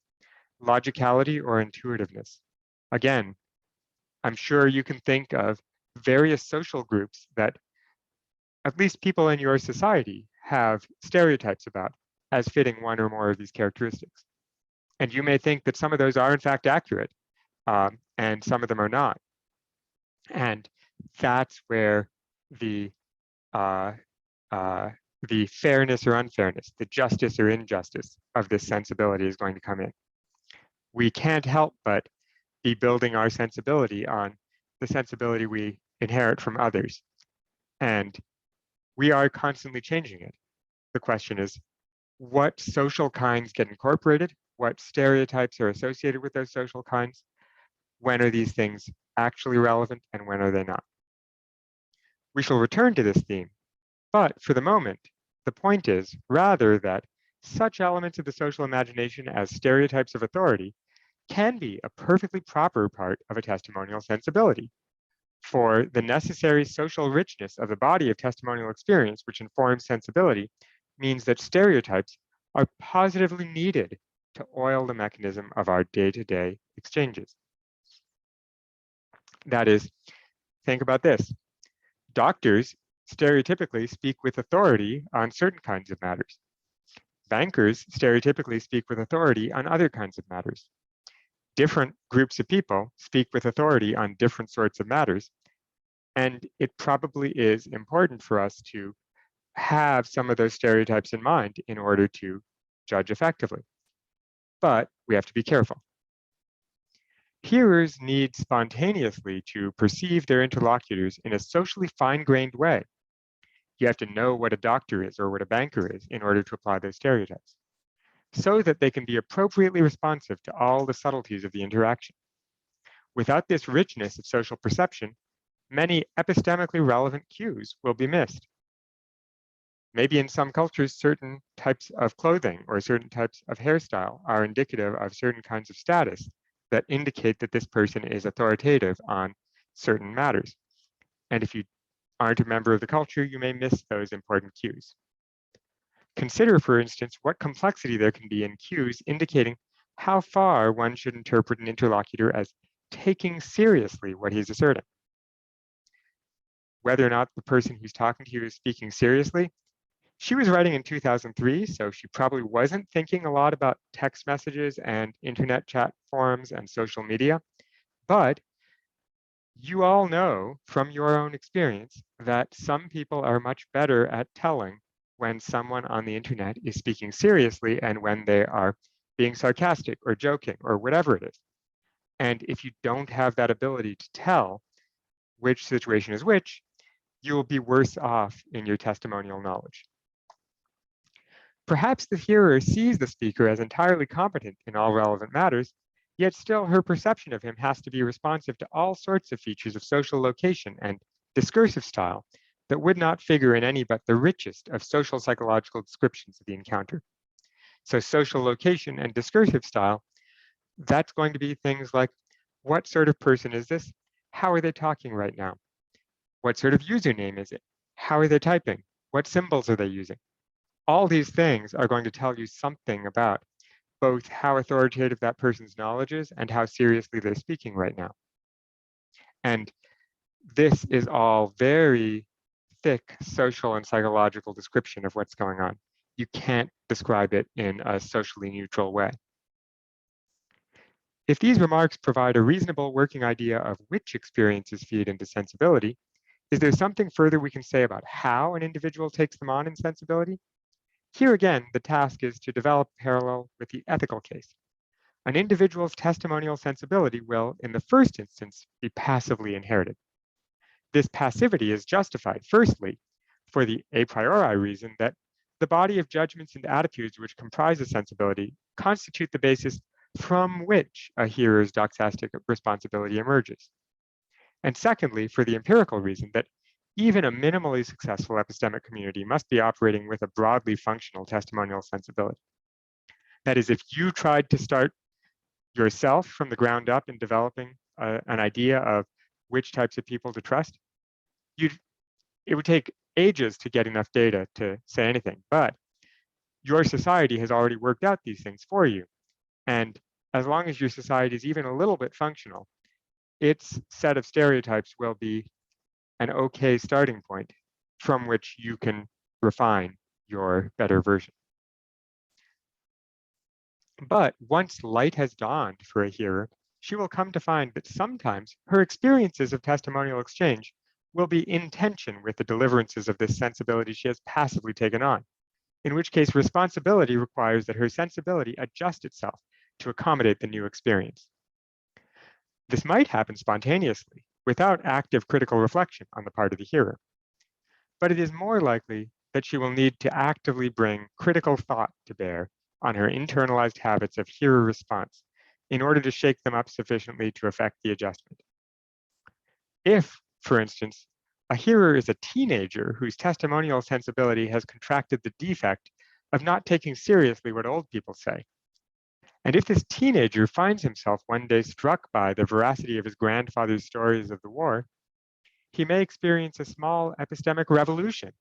logicality or intuitiveness. Again, I'm sure you can think of various social groups that at least people in your society have stereotypes about as fitting one or more of these characteristics. And you may think that some of those are in fact accurate, and some of them are not. And that's where the fairness or unfairness, the justice or injustice of this sensibility is going to come in. We can't help but be building our sensibility on the sensibility we inherit from others. And we are constantly changing it. The question is, what social kinds get incorporated? What stereotypes are associated with those social kinds? When are these things actually relevant and when are they not? We shall return to this theme, but for the moment, the point is rather that such elements of the social imagination as stereotypes of authority can be a perfectly proper part of a testimonial sensibility. For the necessary social richness of the body of testimonial experience, which informs sensibility, means that stereotypes are positively needed to oil the mechanism of our day-to-day exchanges. That is, think about this. Doctors stereotypically speak with authority on certain kinds of matters. Bankers stereotypically speak with authority on other kinds of matters. Different groups of people speak with authority on different sorts of matters, and it probably is important for us to have some of those stereotypes in mind in order to judge effectively. But we have to be careful. Hearers need spontaneously to perceive their interlocutors in a socially fine-grained way. You have to know what a doctor is or what a banker is in order to apply those stereotypes, so that they can be appropriately responsive to all the subtleties of the interaction. Without this richness of social perception, many epistemically relevant cues will be missed. Maybe in some cultures, certain types of clothing or certain types of hairstyle are indicative of certain kinds of status that indicate that this person is authoritative on certain matters. And if you aren't a member of the culture, you may miss those important cues. Consider, for instance, what complexity there can be in cues indicating how far one should interpret an interlocutor as taking seriously what he's asserting. Whether or not the person who's talking to you is speaking seriously, she was writing in 2003, so she probably wasn't thinking a lot about text messages and internet chat forums and social media. But you all know from your own experience that some people are much better at telling when someone on the internet is speaking seriously and when they are being sarcastic or joking or whatever it is. And if you don't have that ability to tell which situation is which, you will be worse off in your testimonial knowledge. Perhaps the hearer sees the speaker as entirely competent in all relevant matters, yet still her perception of him has to be responsive to all sorts of features of social location and discursive style that would not figure in any but the richest of social psychological descriptions of the encounter. So social location and discursive style, that's going to be things like, what sort of person is this? How are they talking right now? What sort of username is it? How are they typing? What symbols are they using? All these things are going to tell you something about both how authoritative that person's knowledge is and how seriously they're speaking right now. And this is all very thick social and psychological description of what's going on. You can't describe it in a socially neutral way. If these remarks provide a reasonable working idea of which experiences feed into sensibility, is there something further we can say about how an individual takes them on in sensibility? Here again, the task is to develop parallel with the ethical case. An individual's testimonial sensibility will, in the first instance, be passively inherited. This passivity is justified, firstly, for the a priori reason that the body of judgments and attitudes which comprise a sensibility constitute the basis from which a hearer's doxastic responsibility emerges. And secondly, for the empirical reason that even a minimally successful epistemic community must be operating with a broadly functional testimonial sensibility. That is, if you tried to start yourself from the ground up in developing an idea of which types of people to trust, it would take ages to get enough data to say anything, but your society has already worked out these things for you. And as long as your society is even a little bit functional, its set of stereotypes will be an okay starting point from which you can refine your better version. But once light has dawned for a hearer, she will come to find that sometimes her experiences of testimonial exchange will be in tension with the deliverances of this sensibility she has passively taken on, in which case responsibility requires that her sensibility adjust itself to accommodate the new experience. This might happen spontaneously, without active critical reflection on the part of the hearer. But it is more likely that she will need to actively bring critical thought to bear on her internalized habits of hearer response in order to shake them up sufficiently to effect the adjustment. If, for instance, a hearer is a teenager whose testimonial sensibility has contracted the defect of not taking seriously what old people say, and if this teenager finds himself one day struck by the veracity of his grandfather's stories of the war, he may experience a small epistemic revolution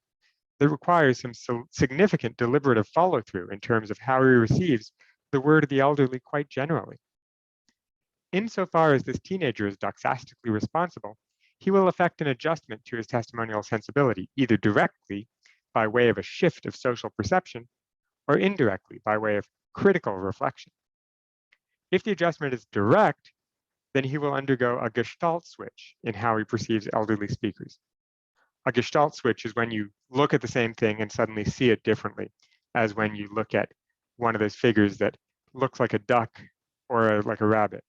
that requires some significant deliberative follow-through in terms of how he receives the word of the elderly quite generally. Insofar as this teenager is doxastically responsible, he will effect an adjustment to his testimonial sensibility, either directly by way of a shift of social perception, or indirectly by way of critical reflection. If the adjustment is direct, then he will undergo a gestalt switch in how he perceives elderly speakers. A gestalt switch is when you look at the same thing and suddenly see it differently, as when you look at one of those figures that looks like a duck or like a rabbit,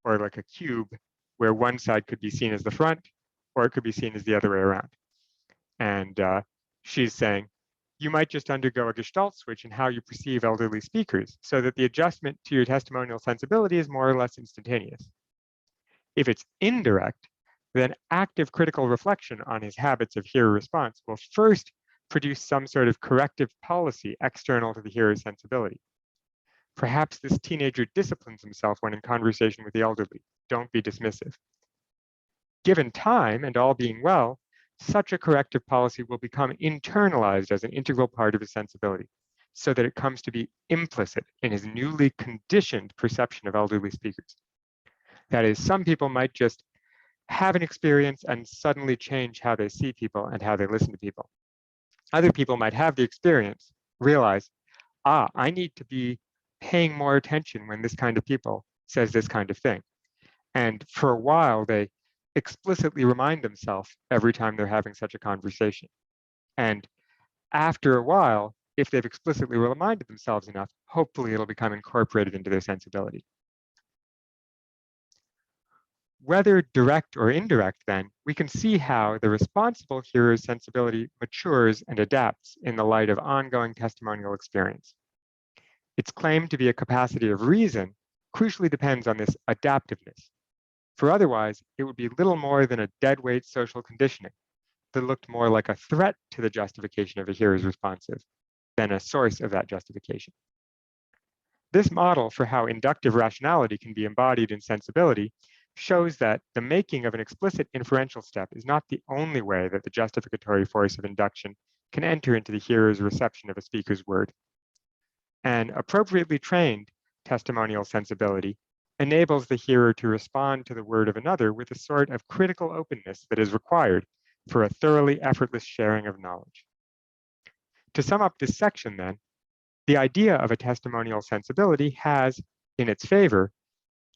or like a cube, where one side could be seen as the front, or it could be seen as the other way around. And she's saying, you might just undergo a gestalt switch in how you perceive elderly speakers so that the adjustment to your testimonial sensibility is more or less instantaneous. If it's indirect, then active critical reflection on his habits of hearer response will first produce some sort of corrective policy external to the hearer's sensibility. Perhaps this teenager disciplines himself when in conversation with the elderly. Don't be dismissive. Given time and all being well, such a corrective policy will become internalized as an integral part of his sensibility, so that it comes to be implicit in his newly conditioned perception of elderly speakers. That is, some people might just have an experience and suddenly change how they see people and how they listen to people. Other people might have the experience, realize, I need to be paying more attention when this kind of people says this kind of thing. And for a while, they explicitly remind themselves every time they're having such a conversation. And after a while, if they've explicitly reminded themselves enough, hopefully it'll become incorporated into their sensibility. Whether direct or indirect, then, we can see how the responsible hearer's sensibility matures and adapts in the light of ongoing testimonial experience. Its claim to be a capacity of reason crucially depends on this adaptiveness, for otherwise it would be little more than a deadweight social conditioning that looked more like a threat to the justification of a hearer's responsive than a source of that justification. This model for how inductive rationality can be embodied in sensibility shows that the making of an explicit inferential step is not the only way that the justificatory force of induction can enter into the hearer's reception of a speaker's word. An appropriately trained testimonial sensibility enables the hearer to respond to the word of another with a sort of critical openness that is required for a thoroughly effortless sharing of knowledge. To sum up this section, then, the idea of a testimonial sensibility has, in its favor,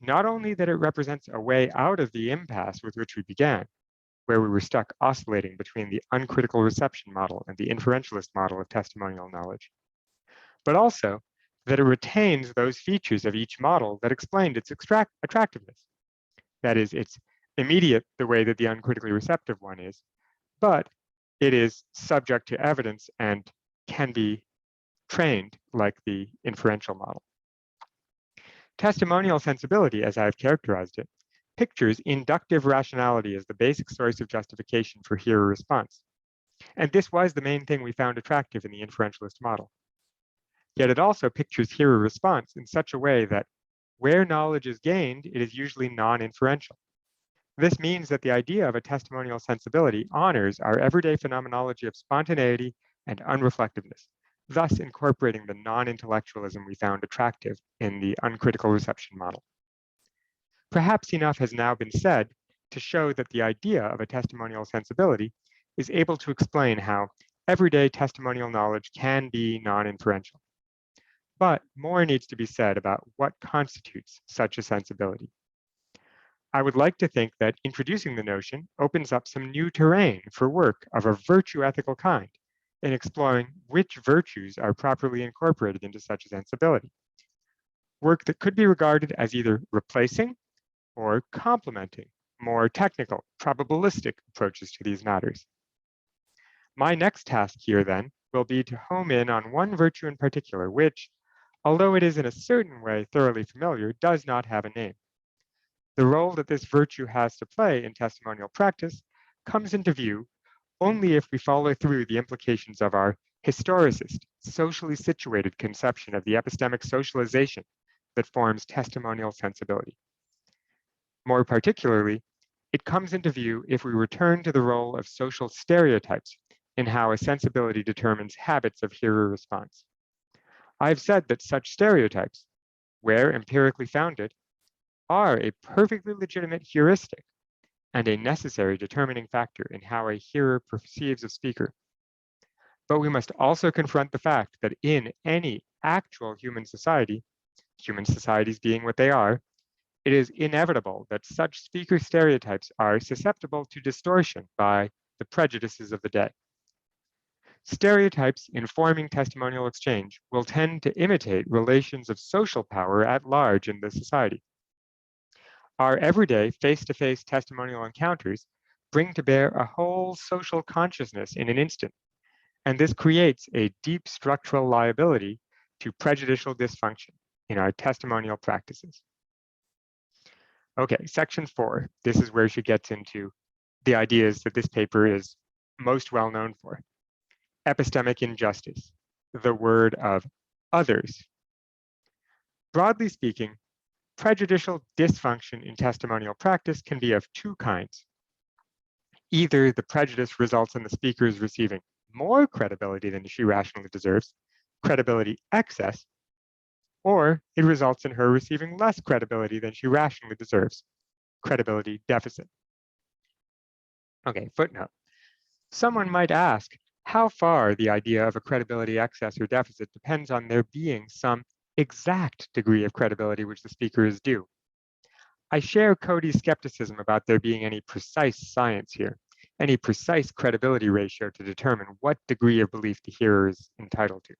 not only that it represents a way out of the impasse with which we began, where we were stuck oscillating between the uncritical reception model and the inferentialist model of testimonial knowledge, but also that it retains those features of each model that explained its attractiveness. That is, it's immediate the way that the uncritically receptive one is, but it is subject to evidence and can be trained like the inferential model. Testimonial sensibility, as I've characterized it, pictures inductive rationality as the basic source of justification for hearer response. And this was the main thing we found attractive in the inferentialist model. Yet it also pictures hearer response in such a way that where knowledge is gained, it is usually non-inferential. This means that the idea of a testimonial sensibility honors our everyday phenomenology of spontaneity and unreflectiveness, thus incorporating the non-intellectualism we found attractive in the uncritical reception model. Perhaps enough has now been said to show that the idea of a testimonial sensibility is able to explain how everyday testimonial knowledge can be non-inferential. But more needs to be said about what constitutes such a sensibility. I would like to think that introducing the notion opens up some new terrain for work of a virtue ethical kind in exploring which virtues are properly incorporated into such a sensibility. Work that could be regarded as either replacing or complementing more technical, probabilistic approaches to these matters. My next task here, then, will be to home in on one virtue in particular, which, although it is in a certain way thoroughly familiar, does not have a name. The role that this virtue has to play in testimonial practice comes into view only if we follow through the implications of our historicist, socially situated conception of the epistemic socialization that forms testimonial sensibility. More particularly, it comes into view if we return to the role of social stereotypes in how a sensibility determines habits of hearer response. I've said that such stereotypes, where empirically founded, are a perfectly legitimate heuristic and a necessary determining factor in how a hearer perceives a speaker. But we must also confront the fact that in any actual human society, human societies being what they are, it is inevitable that such speaker stereotypes are susceptible to distortion by the prejudices of the day. Stereotypes informing testimonial exchange will tend to imitate relations of social power at large in the society. Our everyday face-to-face testimonial encounters bring to bear a whole social consciousness in an instant, and this creates a deep structural liability to prejudicial dysfunction in our testimonial practices. Okay, section 4. This is where she gets into the ideas that this paper is most well known for. Epistemic injustice, the word of others. Broadly speaking, prejudicial dysfunction in testimonial practice can be of two kinds. Either the prejudice results in the speakers receiving more credibility than she rationally deserves, credibility excess, or it results in her receiving less credibility than she rationally deserves, credibility deficit. Okay, footnote. Someone might ask how far the idea of a credibility excess or deficit depends on there being some exact degree of credibility which the speaker is due. I share Cody's skepticism about there being any precise science here, any precise credibility ratio to determine what degree of belief the hearer is entitled to.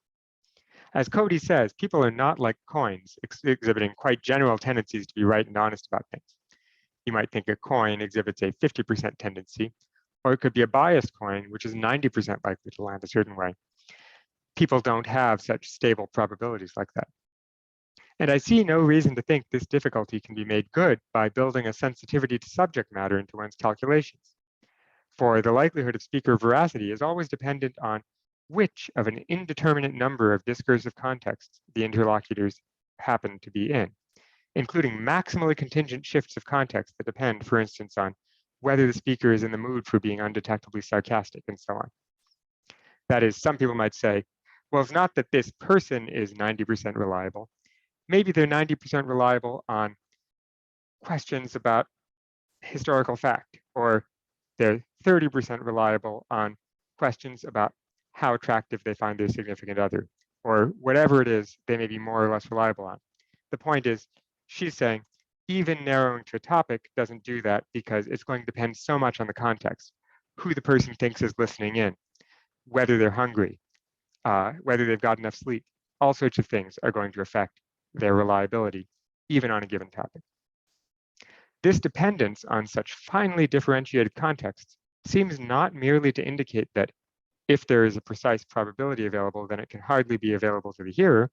As Cody says, people are not like coins, exhibiting quite general tendencies to be right and honest about things. You might think a coin exhibits a 50% tendency, or it could be a biased coin, which is 90% likely to land a certain way. People don't have such stable probabilities like that. And I see no reason to think this difficulty can be made good by building a sensitivity to subject matter into one's calculations. For the likelihood of speaker veracity is always dependent on which of an indeterminate number of discursive contexts the interlocutors happen to be in, including maximally contingent shifts of context that depend, for instance, on whether the speaker is in the mood for being undetectably sarcastic and so on. That is, some people might say, well, it's not that this person is 90% reliable. Maybe they're 90% reliable on questions about historical fact, or they're 30% reliable on questions about how attractive they find their significant other, or whatever it is they may be more or less reliable on. The point is, she's saying, even narrowing to a topic doesn't do that because it's going to depend so much on the context, who the person thinks is listening in, whether they're hungry, whether they've got enough sleep. All sorts of things are going to affect their reliability, even on a given topic. This dependence on such finely differentiated contexts seems not merely to indicate that if there is a precise probability available, then it can hardly be available to the hearer.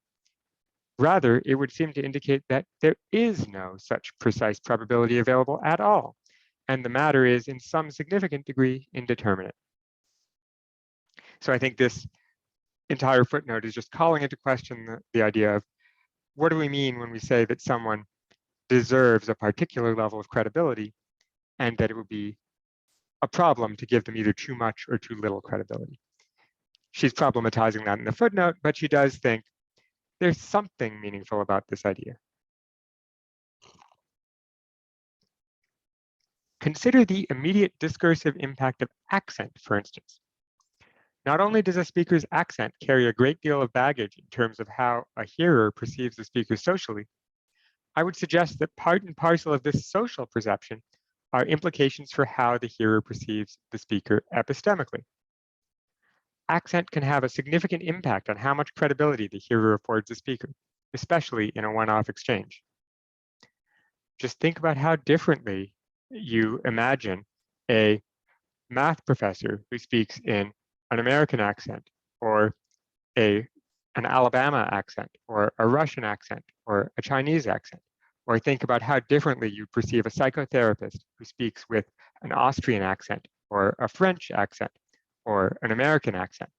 Rather, it would seem to indicate that there is no such precise probability available at all, and the matter is in some significant degree indeterminate. So I think this entire footnote is just calling into question the idea of what do we mean when we say that someone deserves a particular level of credibility, and that it would be a problem to give them either too much or too little credibility. She's problematizing that in the footnote, but she does think there's something meaningful about this idea. Consider the immediate discursive impact of accent, for instance. Not only does a speaker's accent carry a great deal of baggage in terms of how a hearer perceives the speaker socially, I would suggest that part and parcel of this social perception are implications for how the hearer perceives the speaker epistemically. Accent can have a significant impact on how much credibility the hearer affords the speaker, especially in a one-off exchange. Just think about how differently you imagine a math professor who speaks in an American accent, or an Alabama accent, or a Russian accent, or a Chinese accent. Or think about how differently you perceive a psychotherapist who speaks with an Austrian accent, or a French accent, or an American accent.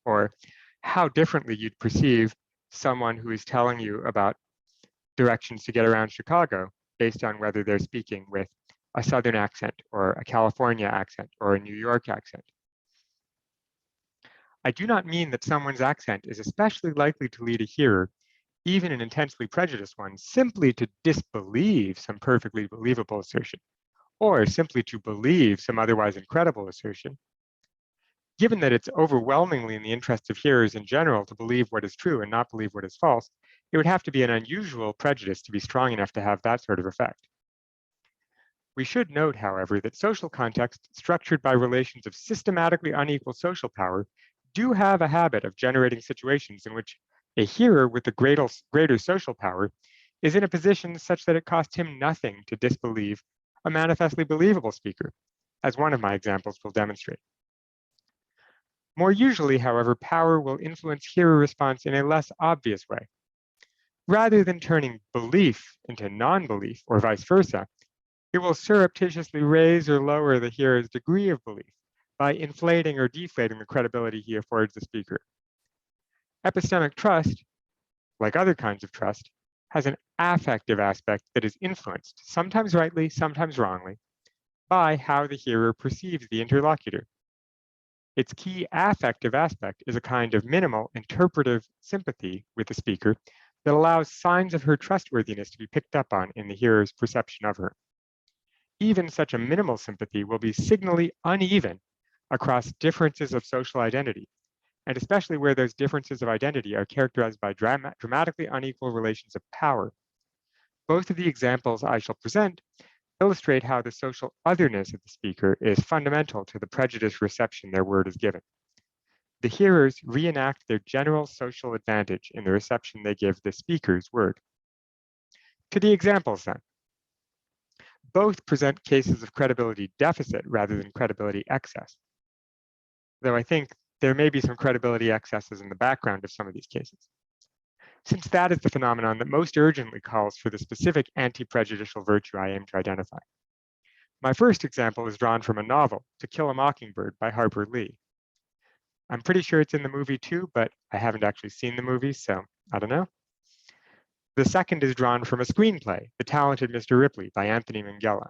Or how differently you'd perceive someone who is telling you about directions to get around Chicago based on whether they're speaking with a Southern accent, or a California accent, or a New York accent. I do not mean that someone's accent is especially likely to lead a hearer, even an intensely prejudiced one, simply to disbelieve some perfectly believable assertion, or simply to believe some otherwise incredible assertion. Given that it's overwhelmingly in the interest of hearers in general to believe what is true and not believe what is false, it would have to be an unusual prejudice to be strong enough to have that sort of effect. We should note, however, that social contexts structured by relations of systematically unequal social power do have a habit of generating situations in which a hearer with the greater social power is in a position such that it costs him nothing to disbelieve a manifestly believable speaker, as one of my examples will demonstrate. More usually, however, power will influence hearer response in a less obvious way. Rather than turning belief into non-belief, or vice versa, it will surreptitiously raise or lower the hearer's degree of belief by inflating or deflating the credibility he affords the speaker. Epistemic trust, like other kinds of trust, has an affective aspect that is influenced, sometimes rightly, sometimes wrongly, by how the hearer perceives the interlocutor. Its key affective aspect is a kind of minimal interpretive sympathy with the speaker that allows signs of her trustworthiness to be picked up on in the hearer's perception of her. Even such a minimal sympathy will be signally uneven across differences of social identity, and especially where those differences of identity are characterized by dramatically unequal relations of power. Both of the examples I shall present illustrate how the social otherness of the speaker is fundamental to the prejudiced reception their word is given. The hearers reenact their general social advantage in the reception they give the speaker's word. To the examples then. both present cases of credibility deficit rather than credibility excess. Though I think there may be some credibility excesses in the background of some of these cases. Since that is the phenomenon that most urgently calls for the specific anti-prejudicial virtue I aim to identify. My first example is drawn from a novel, To Kill a Mockingbird by Harper Lee. I'm pretty sure it's in the movie too, but I haven't actually seen the movie, so I don't know. The second is drawn from a screenplay, The Talented Mr. Ripley by Anthony Minghella.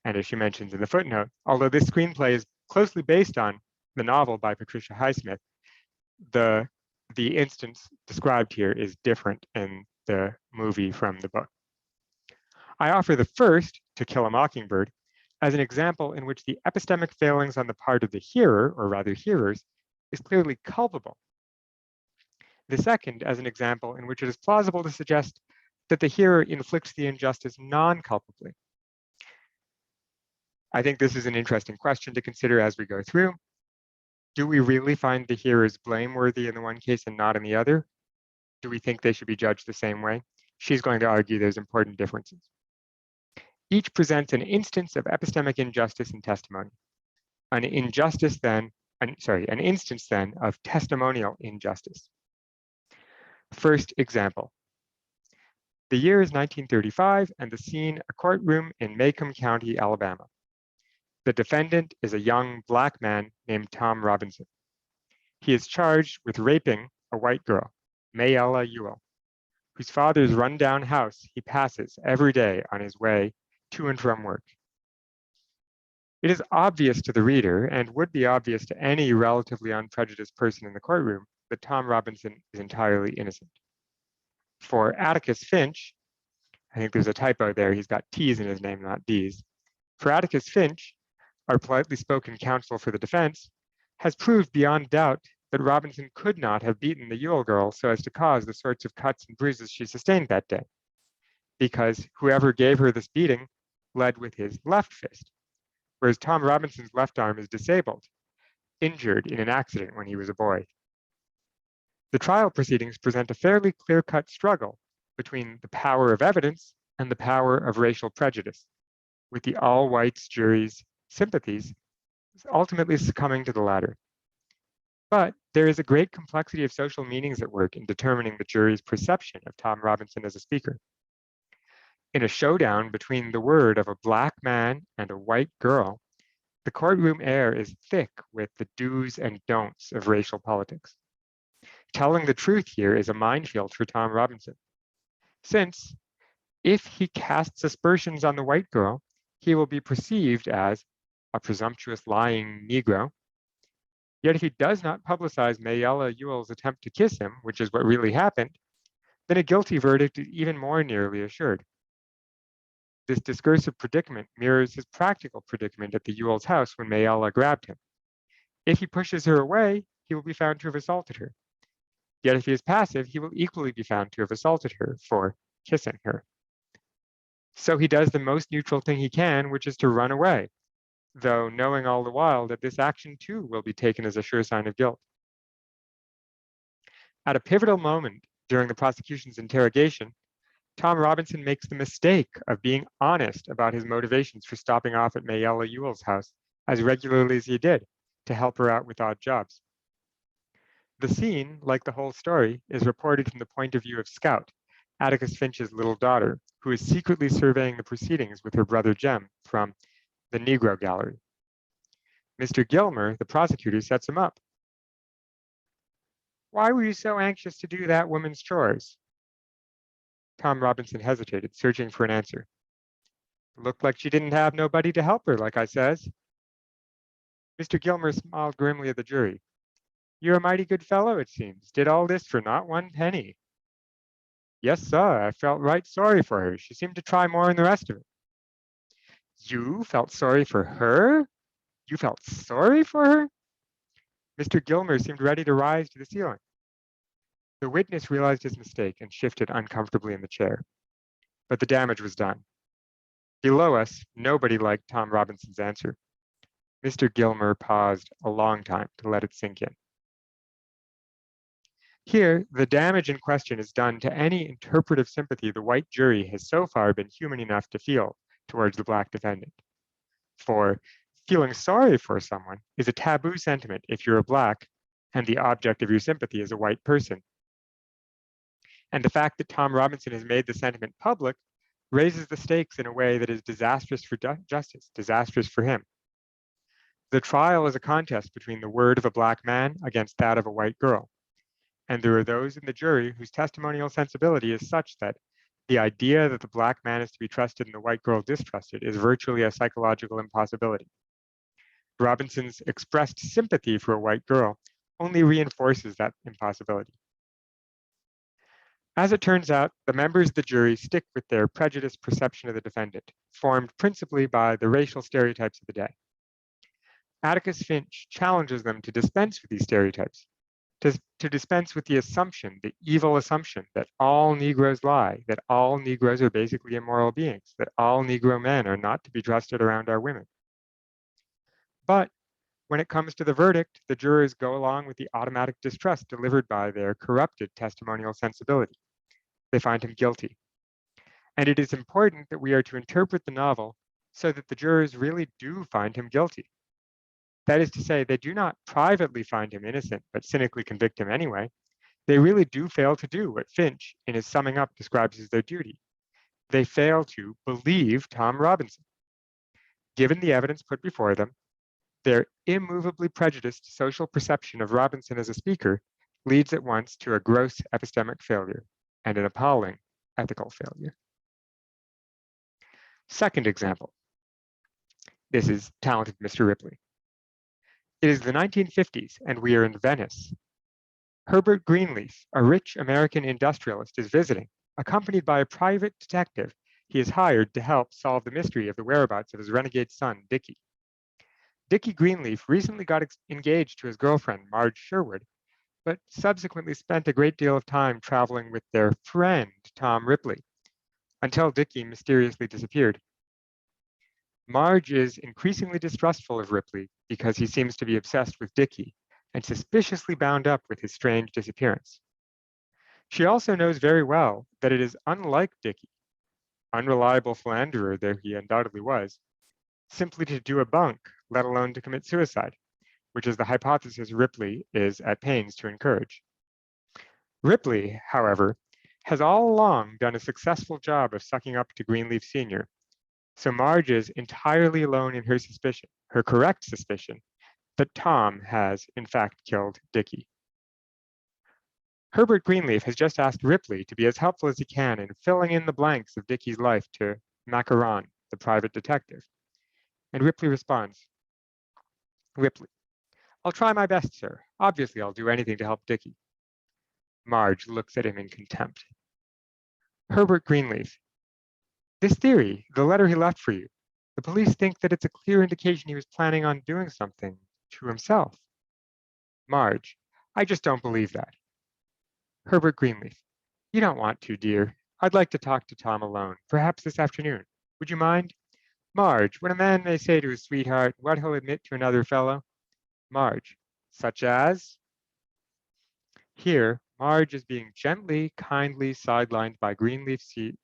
And as she mentions in the footnote, although this screenplay is closely based on the novel by Patricia Highsmith, the instance described here is different in the movie from the book. I offer the first, To Kill a Mockingbird, as an example in which the epistemic failings on the part of the hearer, or rather hearers, is clearly culpable. The second as an example in which it is plausible to suggest that the hearer inflicts the injustice non-culpably. I think this is an interesting question to consider as we go through. Do we really find the hearers blameworthy in the one case and not in the other? Do we think they should be judged the same way? She's going to argue there's important differences. Each presents an instance of epistemic injustice in testimony. An instance then of testimonial injustice. First example. The year is 1935 and the scene a courtroom in Macomb County, Alabama. The defendant is a young Black man named Tom Robinson. He is charged with raping a white girl, Mayella Ewell, whose father's rundown house he passes every day on his way to and from work. It is obvious to the reader, and would be obvious to any relatively unprejudiced person in the courtroom, that Tom Robinson is entirely innocent. For Atticus Finch, I think there's a typo there, he's got T's in his name, not D's. For Atticus Finch, our politely spoken counsel for the defense, has proved beyond doubt that Robinson could not have beaten the Ewell girl so as to cause the sorts of cuts and bruises she sustained that day, because whoever gave her this beating led with his left fist, whereas Tom Robinson's left arm is disabled, injured in an accident when he was a boy. The trial proceedings present a fairly clear-cut struggle between the power of evidence and the power of racial prejudice, with the all-whites jury's sympathies ultimately succumbing to the latter. But there is a great complexity of social meanings at work in determining the jury's perception of Tom Robinson as a speaker. In a showdown between the word of a Black man and a white girl, the courtroom air is thick with the do's and don'ts of racial politics. Telling the truth here is a minefield for Tom Robinson, since if he casts aspersions on the white girl, he will be perceived as a presumptuous lying Negro. Yet if he does not publicize Mayella Ewell's attempt to kiss him, which is what really happened, then a guilty verdict is even more nearly assured. This discursive predicament mirrors his practical predicament at the Ewell's house when Mayella grabbed him. If he pushes her away, he will be found to have assaulted her. Yet if he is passive, he will equally be found to have assaulted her for kissing her. So he does the most neutral thing he can, which is to run away, though knowing all the while that this action too will be taken as a sure sign of guilt. At a pivotal moment during the prosecution's interrogation, Tom Robinson makes the mistake of being honest about his motivations for stopping off at Mayella Ewell's house as regularly as he did to help her out with odd jobs. The scene, like the whole story, is reported from the point of view of Scout, Atticus Finch's little daughter, who is secretly surveying the proceedings with her brother Jem from the Negro Gallery. Mr. Gilmer, the prosecutor, sets him up. "Why were you so anxious to do that woman's chores?" Tom Robinson hesitated, searching for an answer. "Looked like she didn't have nobody to help her, like I says." Mr. Gilmer smiled grimly at the jury. "You're a mighty good fellow, it seems. Did all this for not one penny." "Yes, sir, I felt right sorry for her. She seemed to try more than the rest of it." "You felt sorry for her? You felt sorry for her?" Mr. Gilmer seemed ready to rise to the ceiling. The witness realized his mistake and shifted uncomfortably in the chair, but the damage was done. Below us, nobody liked Tom Robinson's answer. Mr. Gilmer paused a long time to let it sink in. Here, the damage in question is done to any interpretive sympathy the white jury has so far been human enough to feel towards the Black defendant. For feeling sorry for someone is a taboo sentiment if you're a Black and the object of your sympathy is a white person. And the fact that Tom Robinson has made the sentiment public raises the stakes in a way that is disastrous for justice, disastrous for him. The trial is a contest between the word of a Black man against that of a white girl. And there are those in the jury whose testimonial sensibility is such that the idea that the Black man is to be trusted and the white girl distrusted is virtually a psychological impossibility. Robinson's expressed sympathy for a white girl only reinforces that impossibility. As it turns out, the members of the jury stick with their prejudiced perception of the defendant, formed principally by the racial stereotypes of the day. Atticus Finch challenges them to dispense with these stereotypes, to dispense with the assumption, the evil assumption, that all Negroes lie, that all Negroes are basically immoral beings, that all Negro men are not to be trusted around our women. But when it comes to the verdict, the jurors go along with the automatic distrust delivered by their corrupted testimonial sensibility. They find him guilty. And it is important that we are to interpret the novel so that the jurors really do find him guilty. That is to say, they do not privately find him innocent, but cynically convict him anyway. They really do fail to do what Finch, in his summing up, describes as their duty. They fail to believe Tom Robinson. Given the evidence put before them, their immovably prejudiced social perception of Robinson as a speaker leads at once to a gross epistemic failure and an appalling ethical failure. Second example. This is talented Mr. Ripley. It is the 1950s, and we are in Venice. Herbert Greenleaf, a rich American industrialist, is visiting, accompanied by a private detective he is hired to help solve the mystery of the whereabouts of his renegade son, Dickie. Dickie Greenleaf recently got engaged to his girlfriend, Marge Sherwood, but subsequently spent a great deal of time traveling with their friend, Tom Ripley, until Dickie mysteriously disappeared. Marge is increasingly distrustful of Ripley because he seems to be obsessed with Dickie and suspiciously bound up with his strange disappearance. She also knows very well that it is unlike Dickie, unreliable philanderer though he undoubtedly was, simply to do a bunk, let alone to commit suicide, which is the hypothesis Ripley is at pains to encourage. Ripley, however, has all along done a successful job of sucking up to Greenleaf Sr., so Marge is entirely alone in her suspicion, her correct suspicion, that Tom has in fact killed Dickie. Herbert Greenleaf has just asked Ripley to be as helpful as he can in filling in the blanks of Dickie's life to Macaron, the private detective. And Ripley responds, Ripley, I'll try my best, sir. Obviously, I'll do anything to help Dickie. Marge looks at him in contempt. Herbert Greenleaf, this theory, the letter he left for you, the police think that it's a clear indication he was planning on doing something to himself. Marge, I just don't believe that. Herbert Greenleaf, you don't want to, dear. I'd like to talk to Tom alone, perhaps this afternoon. Would you mind? Marge, when a man may say to his sweetheart what he'll admit to another fellow. Marge, such as? Here, Marge is being gently, kindly sidelined by Greenleaf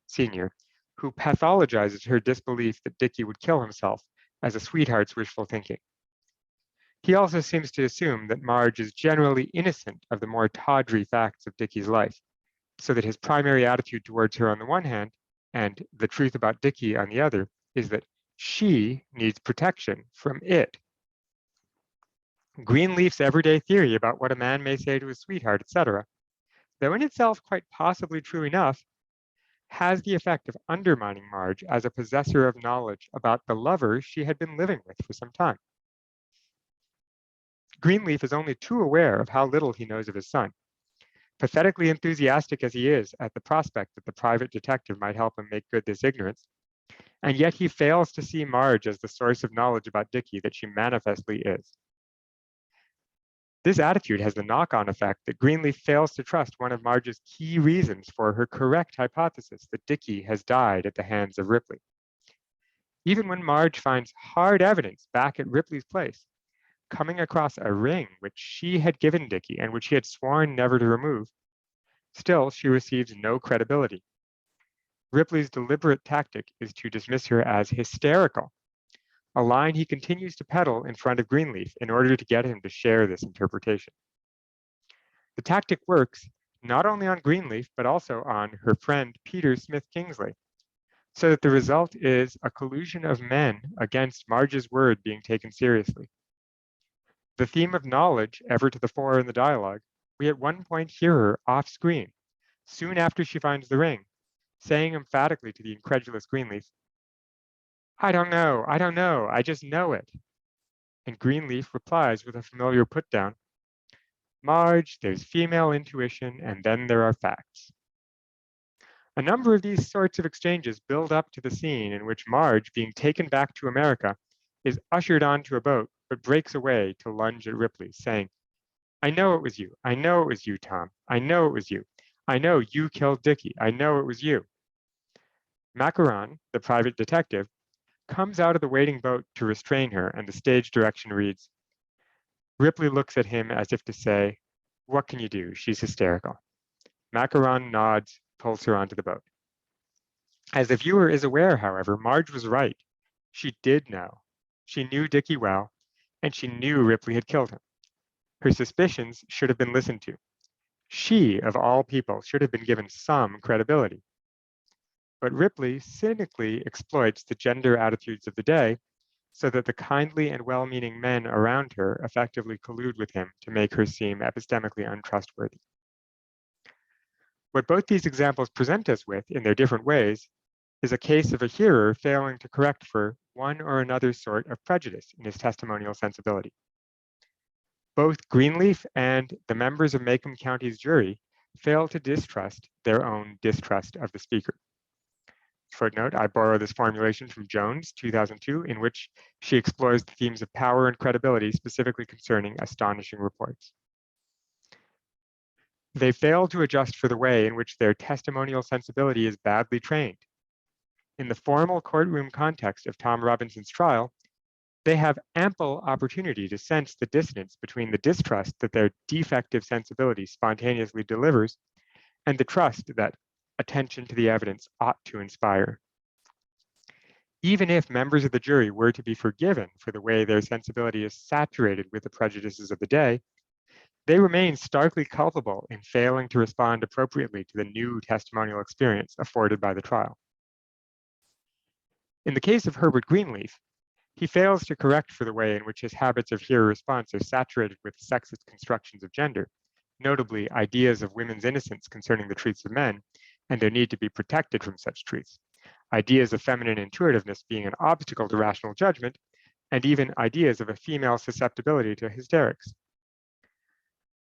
Sr., who pathologizes her disbelief that Dickie would kill himself as a sweetheart's wishful thinking. He also seems to assume that Marge is generally innocent of the more tawdry facts of Dickie's life, so that his primary attitude towards her on the one hand, and the truth about Dickie on the other, is that she needs protection from it. Greenleaf's everyday theory about what a man may say to his sweetheart, etc., though in itself quite possibly true enough, has the effect of undermining Marge as a possessor of knowledge about the lover she had been living with for some time. Greenleaf is only too aware of how little he knows of his son. Pathetically enthusiastic as he is at the prospect that the private detective might help him make good this ignorance, and yet he fails to see Marge as the source of knowledge about Dickie that she manifestly is. This attitude has the knock-on effect that Greenleaf fails to trust one of Marge's key reasons for her correct hypothesis that Dickie has died at the hands of Ripley. Even when Marge finds hard evidence back at Ripley's place, coming across a ring which she had given Dickie and which he had sworn never to remove, still she receives no credibility. Ripley's deliberate tactic is to dismiss her as hysterical, a line he continues to peddle in front of Greenleaf in order to get him to share this interpretation. The tactic works not only on Greenleaf, but also on her friend Peter Smith Kingsley, so that the result is a collusion of men against Marge's word being taken seriously. The theme of knowledge, ever to the fore in the dialogue, we at one point hear her off screen, soon after she finds the ring, saying emphatically to the incredulous Greenleaf, I don't know, I just know it. And Greenleaf replies with a familiar put-down, Marge, there's female intuition, and then there are facts. A number of these sorts of exchanges build up to the scene in which Marge, being taken back to America, is ushered onto a boat, but breaks away to lunge at Ripley, saying, I know it was you. I know it was you, Tom. I know it was you. I know you killed Dickie. I know it was you. Macaron, the private detective, comes out of the waiting boat to restrain her, and the stage direction reads, Ripley looks at him as if to say, what can you do? She's hysterical. Macaron nods, pulls her onto the boat. As the viewer is aware, however, Marge was right. She did know. She knew Dickie well, and she knew Ripley had killed him. Her suspicions should have been listened to. She, of all people, should have been given some credibility. But Ripley cynically exploits the gender attitudes of the day so that the kindly and well-meaning men around her effectively collude with him to make her seem epistemically untrustworthy. What both these examples present us with in their different ways is a case of a hearer failing to correct for one or another sort of prejudice in his testimonial sensibility. Both Greenleaf and the members of Macomb County's jury fail to distrust their own distrust of the speaker. Footnote, I borrow this formulation from Jones, 2002, in which she explores the themes of power and credibility, specifically concerning astonishing reports. They fail to adjust for the way in which their testimonial sensibility is badly trained. In the formal courtroom context of Tom Robinson's trial, they have ample opportunity to sense the dissonance between the distrust that their defective sensibility spontaneously delivers and the trust that attention to the evidence ought to inspire. Even if members of the jury were to be forgiven for the way their sensibility is saturated with the prejudices of the day, they remain starkly culpable in failing to respond appropriately to the new testimonial experience afforded by the trial. In the case of Herbert Greenleaf, he fails to correct for the way in which his habits of hearer response are saturated with sexist constructions of gender, notably ideas of women's innocence concerning the truths of men and their need to be protected from such truths, ideas of feminine intuitiveness being an obstacle to rational judgment, and even ideas of a female susceptibility to hysterics.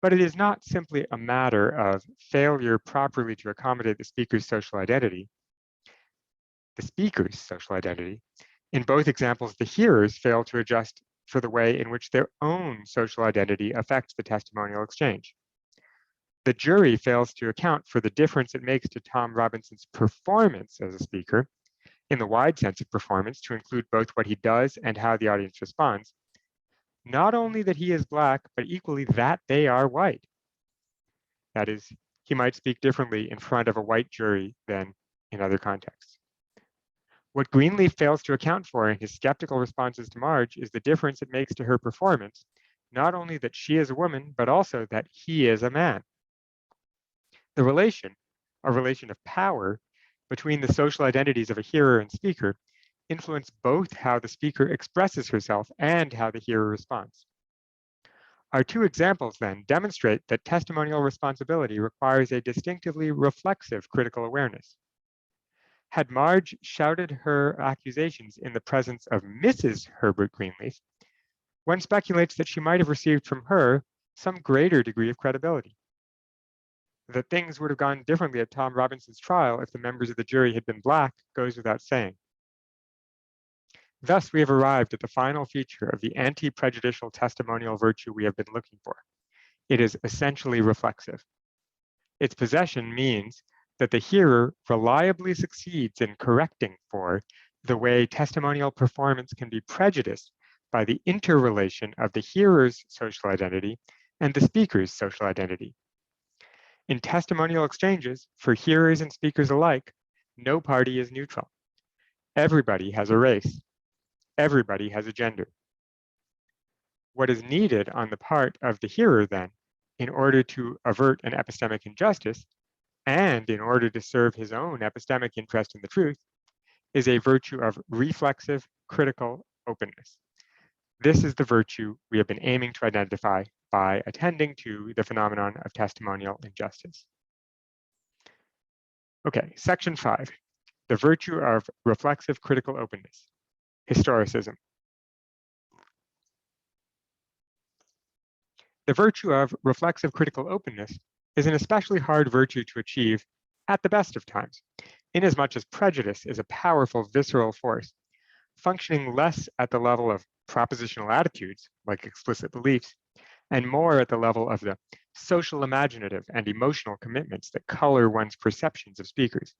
But it is not simply a matter of failure properly to accommodate the speaker's social identity. In both examples, the hearers fail to adjust for the way in which their own social identity affects the testimonial exchange. The jury fails to account for the difference it makes to Tom Robinson's performance as a speaker, in the wide sense of performance, to include both what he does and how the audience responds, not only that he is Black, but equally that they are white. That is, he might speak differently in front of a white jury than in other contexts. What Greenleaf fails to account for in his skeptical responses to Marge is the difference it makes to her performance, not only that she is a woman, but also that he is a man. The relation, a relation of power, between the social identities of a hearer and speaker influence both how the speaker expresses herself and how the hearer responds. Our two examples then demonstrate that testimonial responsibility requires a distinctively reflexive critical awareness. Had Marge shouted her accusations in the presence of Mrs. Herbert Greenleaf, one speculates that she might have received from her some greater degree of credibility. That things would have gone differently at Tom Robinson's trial if the members of the jury had been Black goes without saying. Thus, we have arrived at the final feature of the anti-prejudicial testimonial virtue we have been looking for. It is essentially reflexive. Its possession means that the hearer reliably succeeds in correcting for the way testimonial performance can be prejudiced by the interrelation of the hearer's social identity and the speaker's social identity. In testimonial exchanges, for hearers and speakers alike, No party is neutral. Everybody has a race. Everybody has a gender. What is needed on the part of the hearer, then, in order to avert an epistemic injustice, and in order to serve his own epistemic interest in the truth, is a virtue of reflexive critical openness. This is the virtue we have been aiming to identify by attending to the phenomenon of testimonial injustice. Okay, section 5, the virtue of reflexive critical openness, historicism. The virtue of reflexive critical openness is an especially hard virtue to achieve at the best of times, inasmuch as prejudice is a powerful visceral force, functioning less at the level of propositional attitudes, like explicit beliefs, and more at the level of the social imaginative and emotional commitments that color one's perceptions of speakers.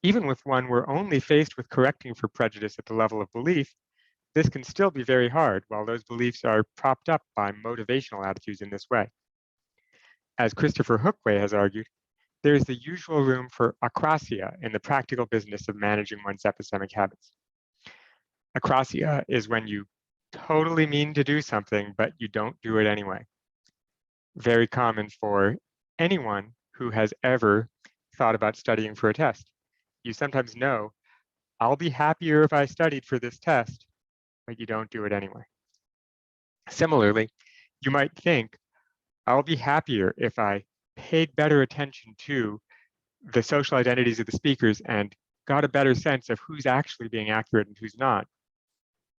Even if one were only faced with correcting for prejudice at the level of belief, this can still be very hard while those beliefs are propped up by motivational attitudes in this way. As Christopher Hookway has argued, there is the usual room for akrasia in the practical business of managing one's epistemic habits. Akrasia is when you totally mean to do something, but you don't do it anyway. Very common for anyone who has ever thought about studying for a test. You sometimes know, I'll be happier if I studied for this test, but you don't do it anyway. Similarly, you might think, I'll be happier if I paid better attention to the social identities of the speakers and got a better sense of who's actually being accurate and who's not,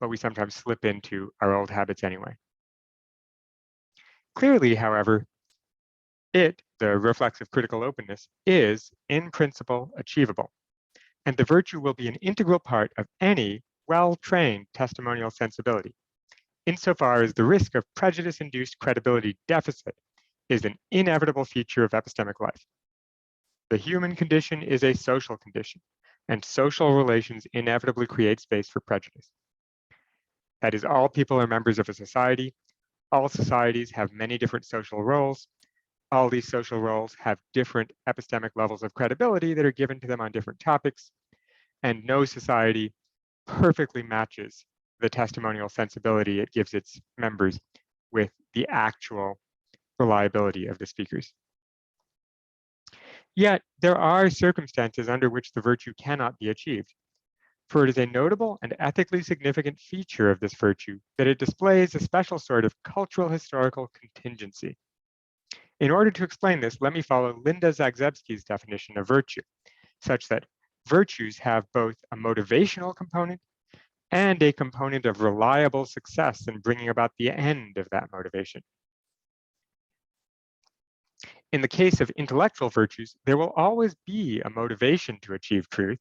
but we sometimes slip into our old habits anyway. Clearly, however, the reflexive critical openness, is in principle achievable, and the virtue will be an integral part of any well-trained testimonial sensibility, insofar as the risk of prejudice-induced credibility deficit is an inevitable feature of epistemic life. The human condition is a social condition, and social relations inevitably create space for prejudice. That is, all people are members of a society. All societies have many different social roles. All these social roles have different epistemic levels of credibility that are given to them on different topics, and no society perfectly matches the testimonial sensibility it gives its members with the actual reliability of the speakers. Yet, there are circumstances under which the virtue cannot be achieved, for it is a notable and ethically significant feature of this virtue that it displays a special sort of cultural historical contingency. In order to explain this, let me follow Linda Zagzebski's definition of virtue, such that virtues have both a motivational component and a component of reliable success in bringing about the end of that motivation. In the case of intellectual virtues, there will always be a motivation to achieve truth,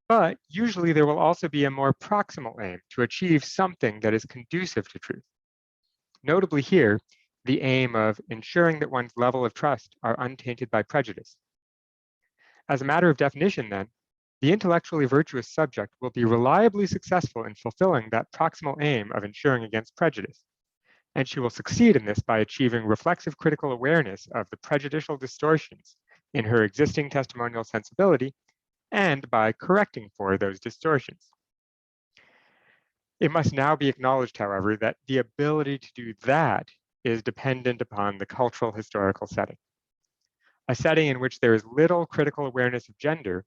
but usually there will also be a more proximal aim to achieve something that is conducive to truth. Notably here, the aim of ensuring that one's level of trust are untainted by prejudice. As a matter of definition, then, the intellectually virtuous subject will be reliably successful in fulfilling that proximal aim of ensuring against prejudice, and she will succeed in this by achieving reflexive critical awareness of the prejudicial distortions in her existing testimonial sensibility and by correcting for those distortions. It must now be acknowledged, however, that the ability to do that is dependent upon the cultural historical setting. A setting in which there is little critical awareness of gender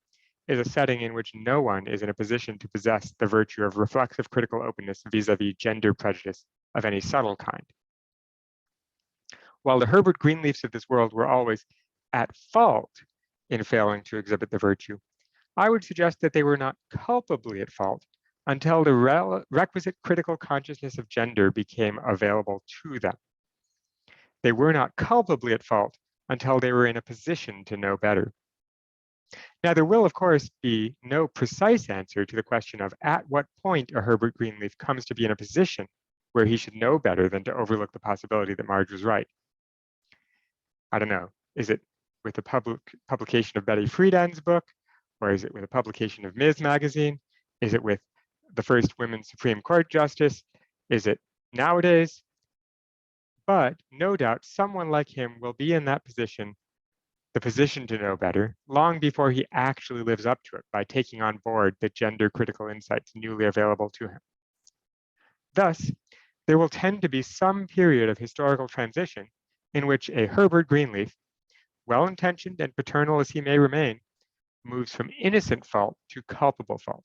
is a setting in which no one is in a position to possess the virtue of reflexive critical openness vis-a-vis gender prejudice of any subtle kind. While the Herbert Greenleafs of this world were always at fault in failing to exhibit the virtue, I would suggest that they were not culpably at fault until the requisite critical consciousness of gender became available to them. They were not culpably at fault until they were in a position to know better. Now, there will, of course, be no precise answer to the question of at what point a Herbert Greenleaf comes to be in a position where he should know better than to overlook the possibility that Marge was right. I don't know, is it with the publication of Betty Friedan's book? Or is it with a publication of Ms. magazine? Is it with the first women's Supreme Court justice? Is it nowadays? But no doubt someone like him will be in that position the position to know better, long before he actually lives up to it by taking on board the gender-critical insights newly available to him. Thus, there will tend to be some period of historical transition in which a Herbert Greenleaf, well-intentioned and paternal as he may remain, moves from innocent fault to culpable fault.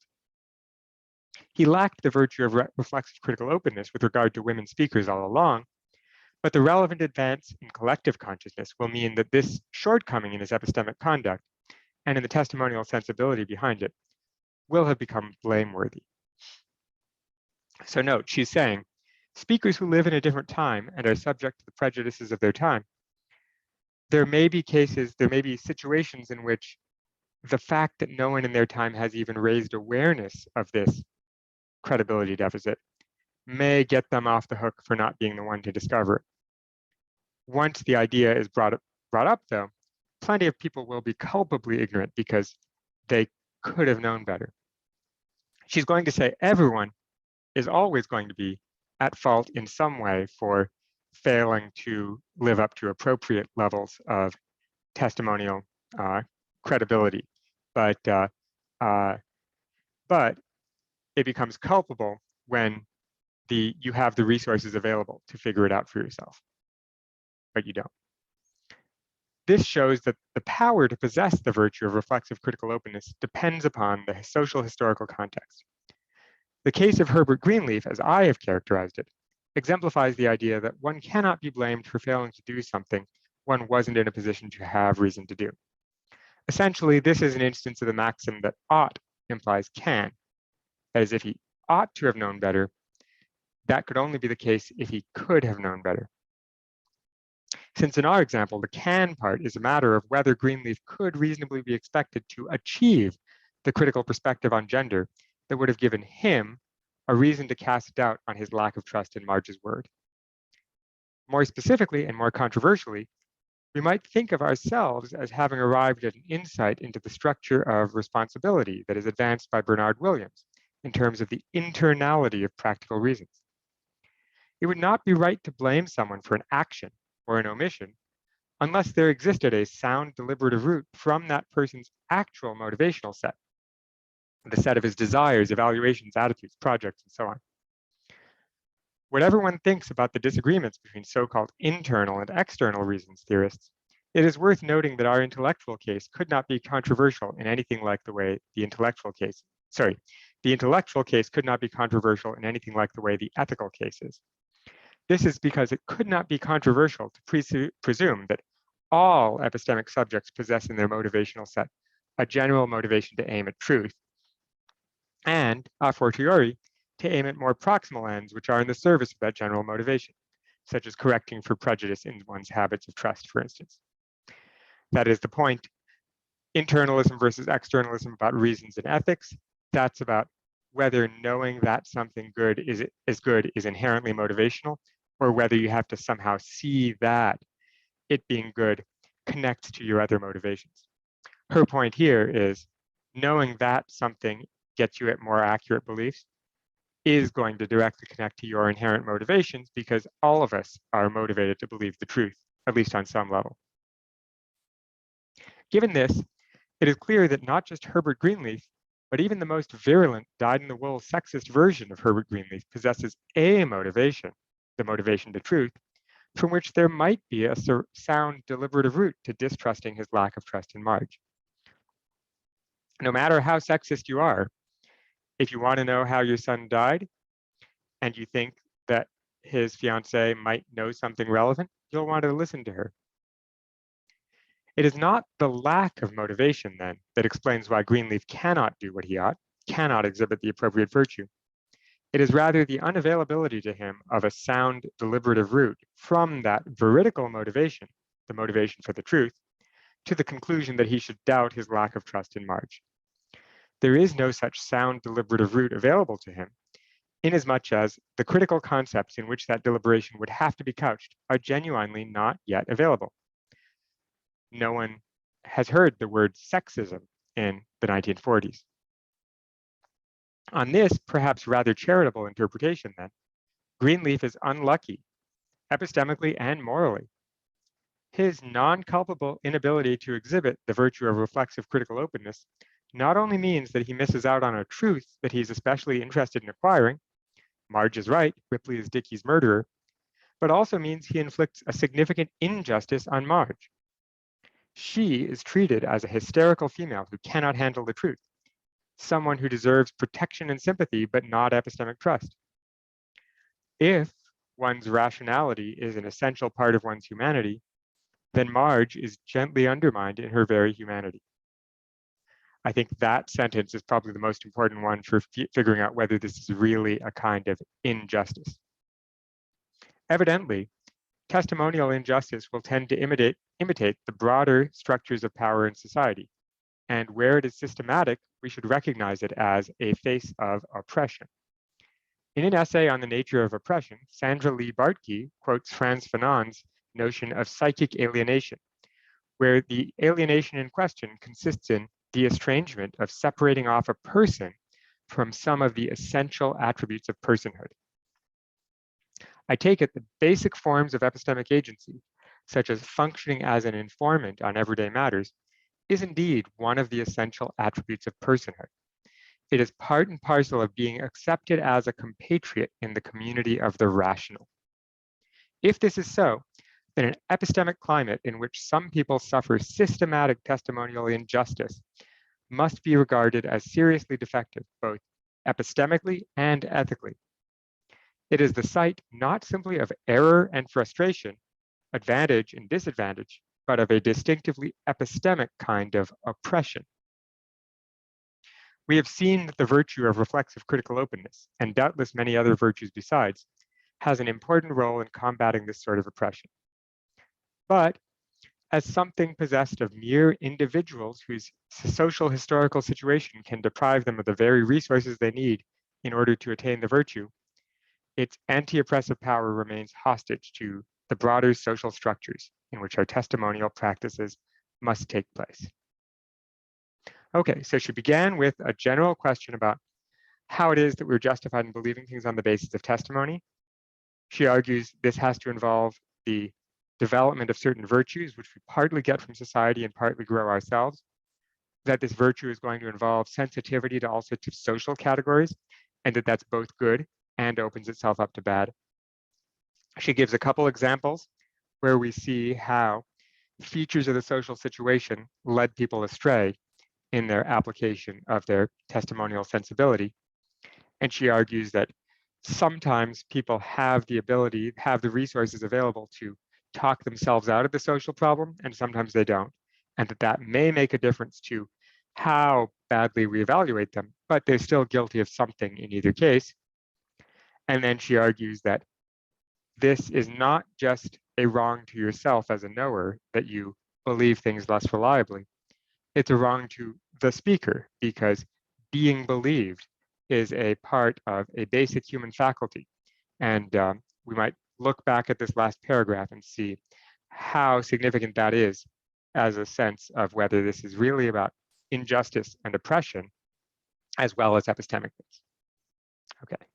He lacked the virtue of reflexive critical openness with regard to women speakers all along, but the relevant advance in collective consciousness will mean that this shortcoming in his epistemic conduct and in the testimonial sensibility behind it will have become blameworthy. So note, she's saying, speakers who live in a different time and are subject to the prejudices of their time, there may be situations in which the fact that no one in their time has even raised awareness of this credibility deficit may get them off the hook for not being the one to discover it. Once the idea is brought up, though, plenty of people will be culpably ignorant because they could have known better. She's going to say everyone is always going to be at fault in some way for failing to live up to appropriate levels of testimonial credibility, but it becomes culpable when you have the resources available to figure it out for yourself, but you don't. This shows that the power to possess the virtue of reflexive critical openness depends upon the social historical context. The case of Herbert Greenleaf, as I have characterized it, exemplifies the idea that one cannot be blamed for failing to do something one wasn't in a position to have reason to do. Essentially, this is an instance of the maxim that ought implies can. That is, if he ought to have known better, that could only be the case if he could have known better. Since in our example, the can part is a matter of whether Greenleaf could reasonably be expected to achieve the critical perspective on gender that would have given him a reason to cast doubt on his lack of trust in Marge's word. More specifically and more controversially, we might think of ourselves as having arrived at an insight into the structure of responsibility that is advanced by Bernard Williams in terms of the internality of practical reasons. It would not be right to blame someone for an action or an omission unless there existed a sound deliberative root from that person's actual motivational set, the set of his desires, evaluations, attitudes, projects, and so on. Whatever one thinks about the disagreements between so-called internal and external reasons theorists, it is worth noting that our intellectual case could not be controversial in anything like the way the intellectual case could not be controversial in anything like the way the ethical case is. This is because it could not be controversial to presume that all epistemic subjects possess in their motivational set a general motivation to aim at truth, and, a fortiori, to aim at more proximal ends which are in the service of that general motivation, such as correcting for prejudice in one's habits of trust, for instance. That is the point. Internalism versus externalism about reasons in ethics, that's about whether knowing that something good is inherently motivational, or whether you have to somehow see that it being good connects to your other motivations. Her point here is knowing that something gets you at more accurate beliefs is going to directly connect to your inherent motivations because all of us are motivated to believe the truth, at least on some level. Given this, it is clear that not just Herbert Greenleaf, but even the most virulent, dyed-in-the-wool sexist version of Herbert Greenleaf possesses a motivation, the motivation to truth, from which there might be a sound deliberative root to distrusting his lack of trust in Marge. No matter how sexist you are, if you want to know how your son died, and you think that his fiancée might know something relevant, you'll want to listen to her. It is not the lack of motivation, then, that explains why Greenleaf cannot do what he ought, cannot exhibit the appropriate virtue. It is rather the unavailability to him of a sound deliberative root from that veridical motivation, the motivation for the truth, to the conclusion that he should doubt his lack of trust in Marge. There is no such sound deliberative root available to him, inasmuch as the critical concepts in which that deliberation would have to be couched are genuinely not yet available. No one has heard the word sexism in the 1940s. On this, perhaps rather charitable interpretation, then, Greenleaf is unlucky, epistemically and morally. His non-culpable inability to exhibit the virtue of reflexive critical openness not only means that he misses out on a truth that he's especially interested in acquiring, Marge is right, Ripley is Dickie's murderer, but also means he inflicts a significant injustice on Marge. She is treated as a hysterical female who cannot handle the truth, someone who deserves protection and sympathy, but not epistemic trust. If one's rationality is an essential part of one's humanity, then Marge is gently undermined in her very humanity. I think that sentence is probably the most important one for figuring out whether this is really a kind of injustice. Evidently, testimonial injustice will tend to imitate the broader structures of power in society, and where it is systematic, we should recognize it as a face of oppression. In an essay on the nature of oppression, Sandra Lee Bartke quotes Frantz Fanon's notion of psychic alienation, where the alienation in question consists in the estrangement of separating off a person from some of the essential attributes of personhood. I take it the basic forms of epistemic agency, such as functioning as an informant on everyday matters, is indeed one of the essential attributes of personhood. It is part and parcel of being accepted as a compatriot in the community of the rational. If this is so, then an epistemic climate in which some people suffer systematic testimonial injustice must be regarded as seriously defective, both epistemically and ethically. It is the site not simply of error and frustration, advantage and disadvantage, but of a distinctively epistemic kind of oppression. We have seen that the virtue of reflexive critical openness, and doubtless many other virtues besides, has an important role in combating this sort of oppression. But as something possessed of mere individuals whose social historical situation can deprive them of the very resources they need in order to attain the virtue, its anti-oppressive power remains hostage to the broader social structures in which our testimonial practices must take place. Okay, so she began with a general question about how it is that we're justified in believing things on the basis of testimony. She argues this has to involve the development of certain virtues, which we partly get from society and partly grow ourselves, that this virtue is going to involve sensitivity to all sorts of social categories, and that that's both good and opens itself up to bad. She gives a couple examples where we see how features of the social situation led people astray in their application of their testimonial sensibility. And she argues that sometimes people have the ability, have the resources available to talk themselves out of the social problem, and sometimes they don't. And that may make a difference to how badly we evaluate them, but they're still guilty of something in either case. And then she argues that this is not just a wrong to yourself as a knower, that you believe things less reliably. It's a wrong to the speaker, because being believed is a part of a basic human faculty. And we might look back at this last paragraph and see how significant that is as a sense of whether this is really about injustice and oppression, as well as epistemic things. Okay.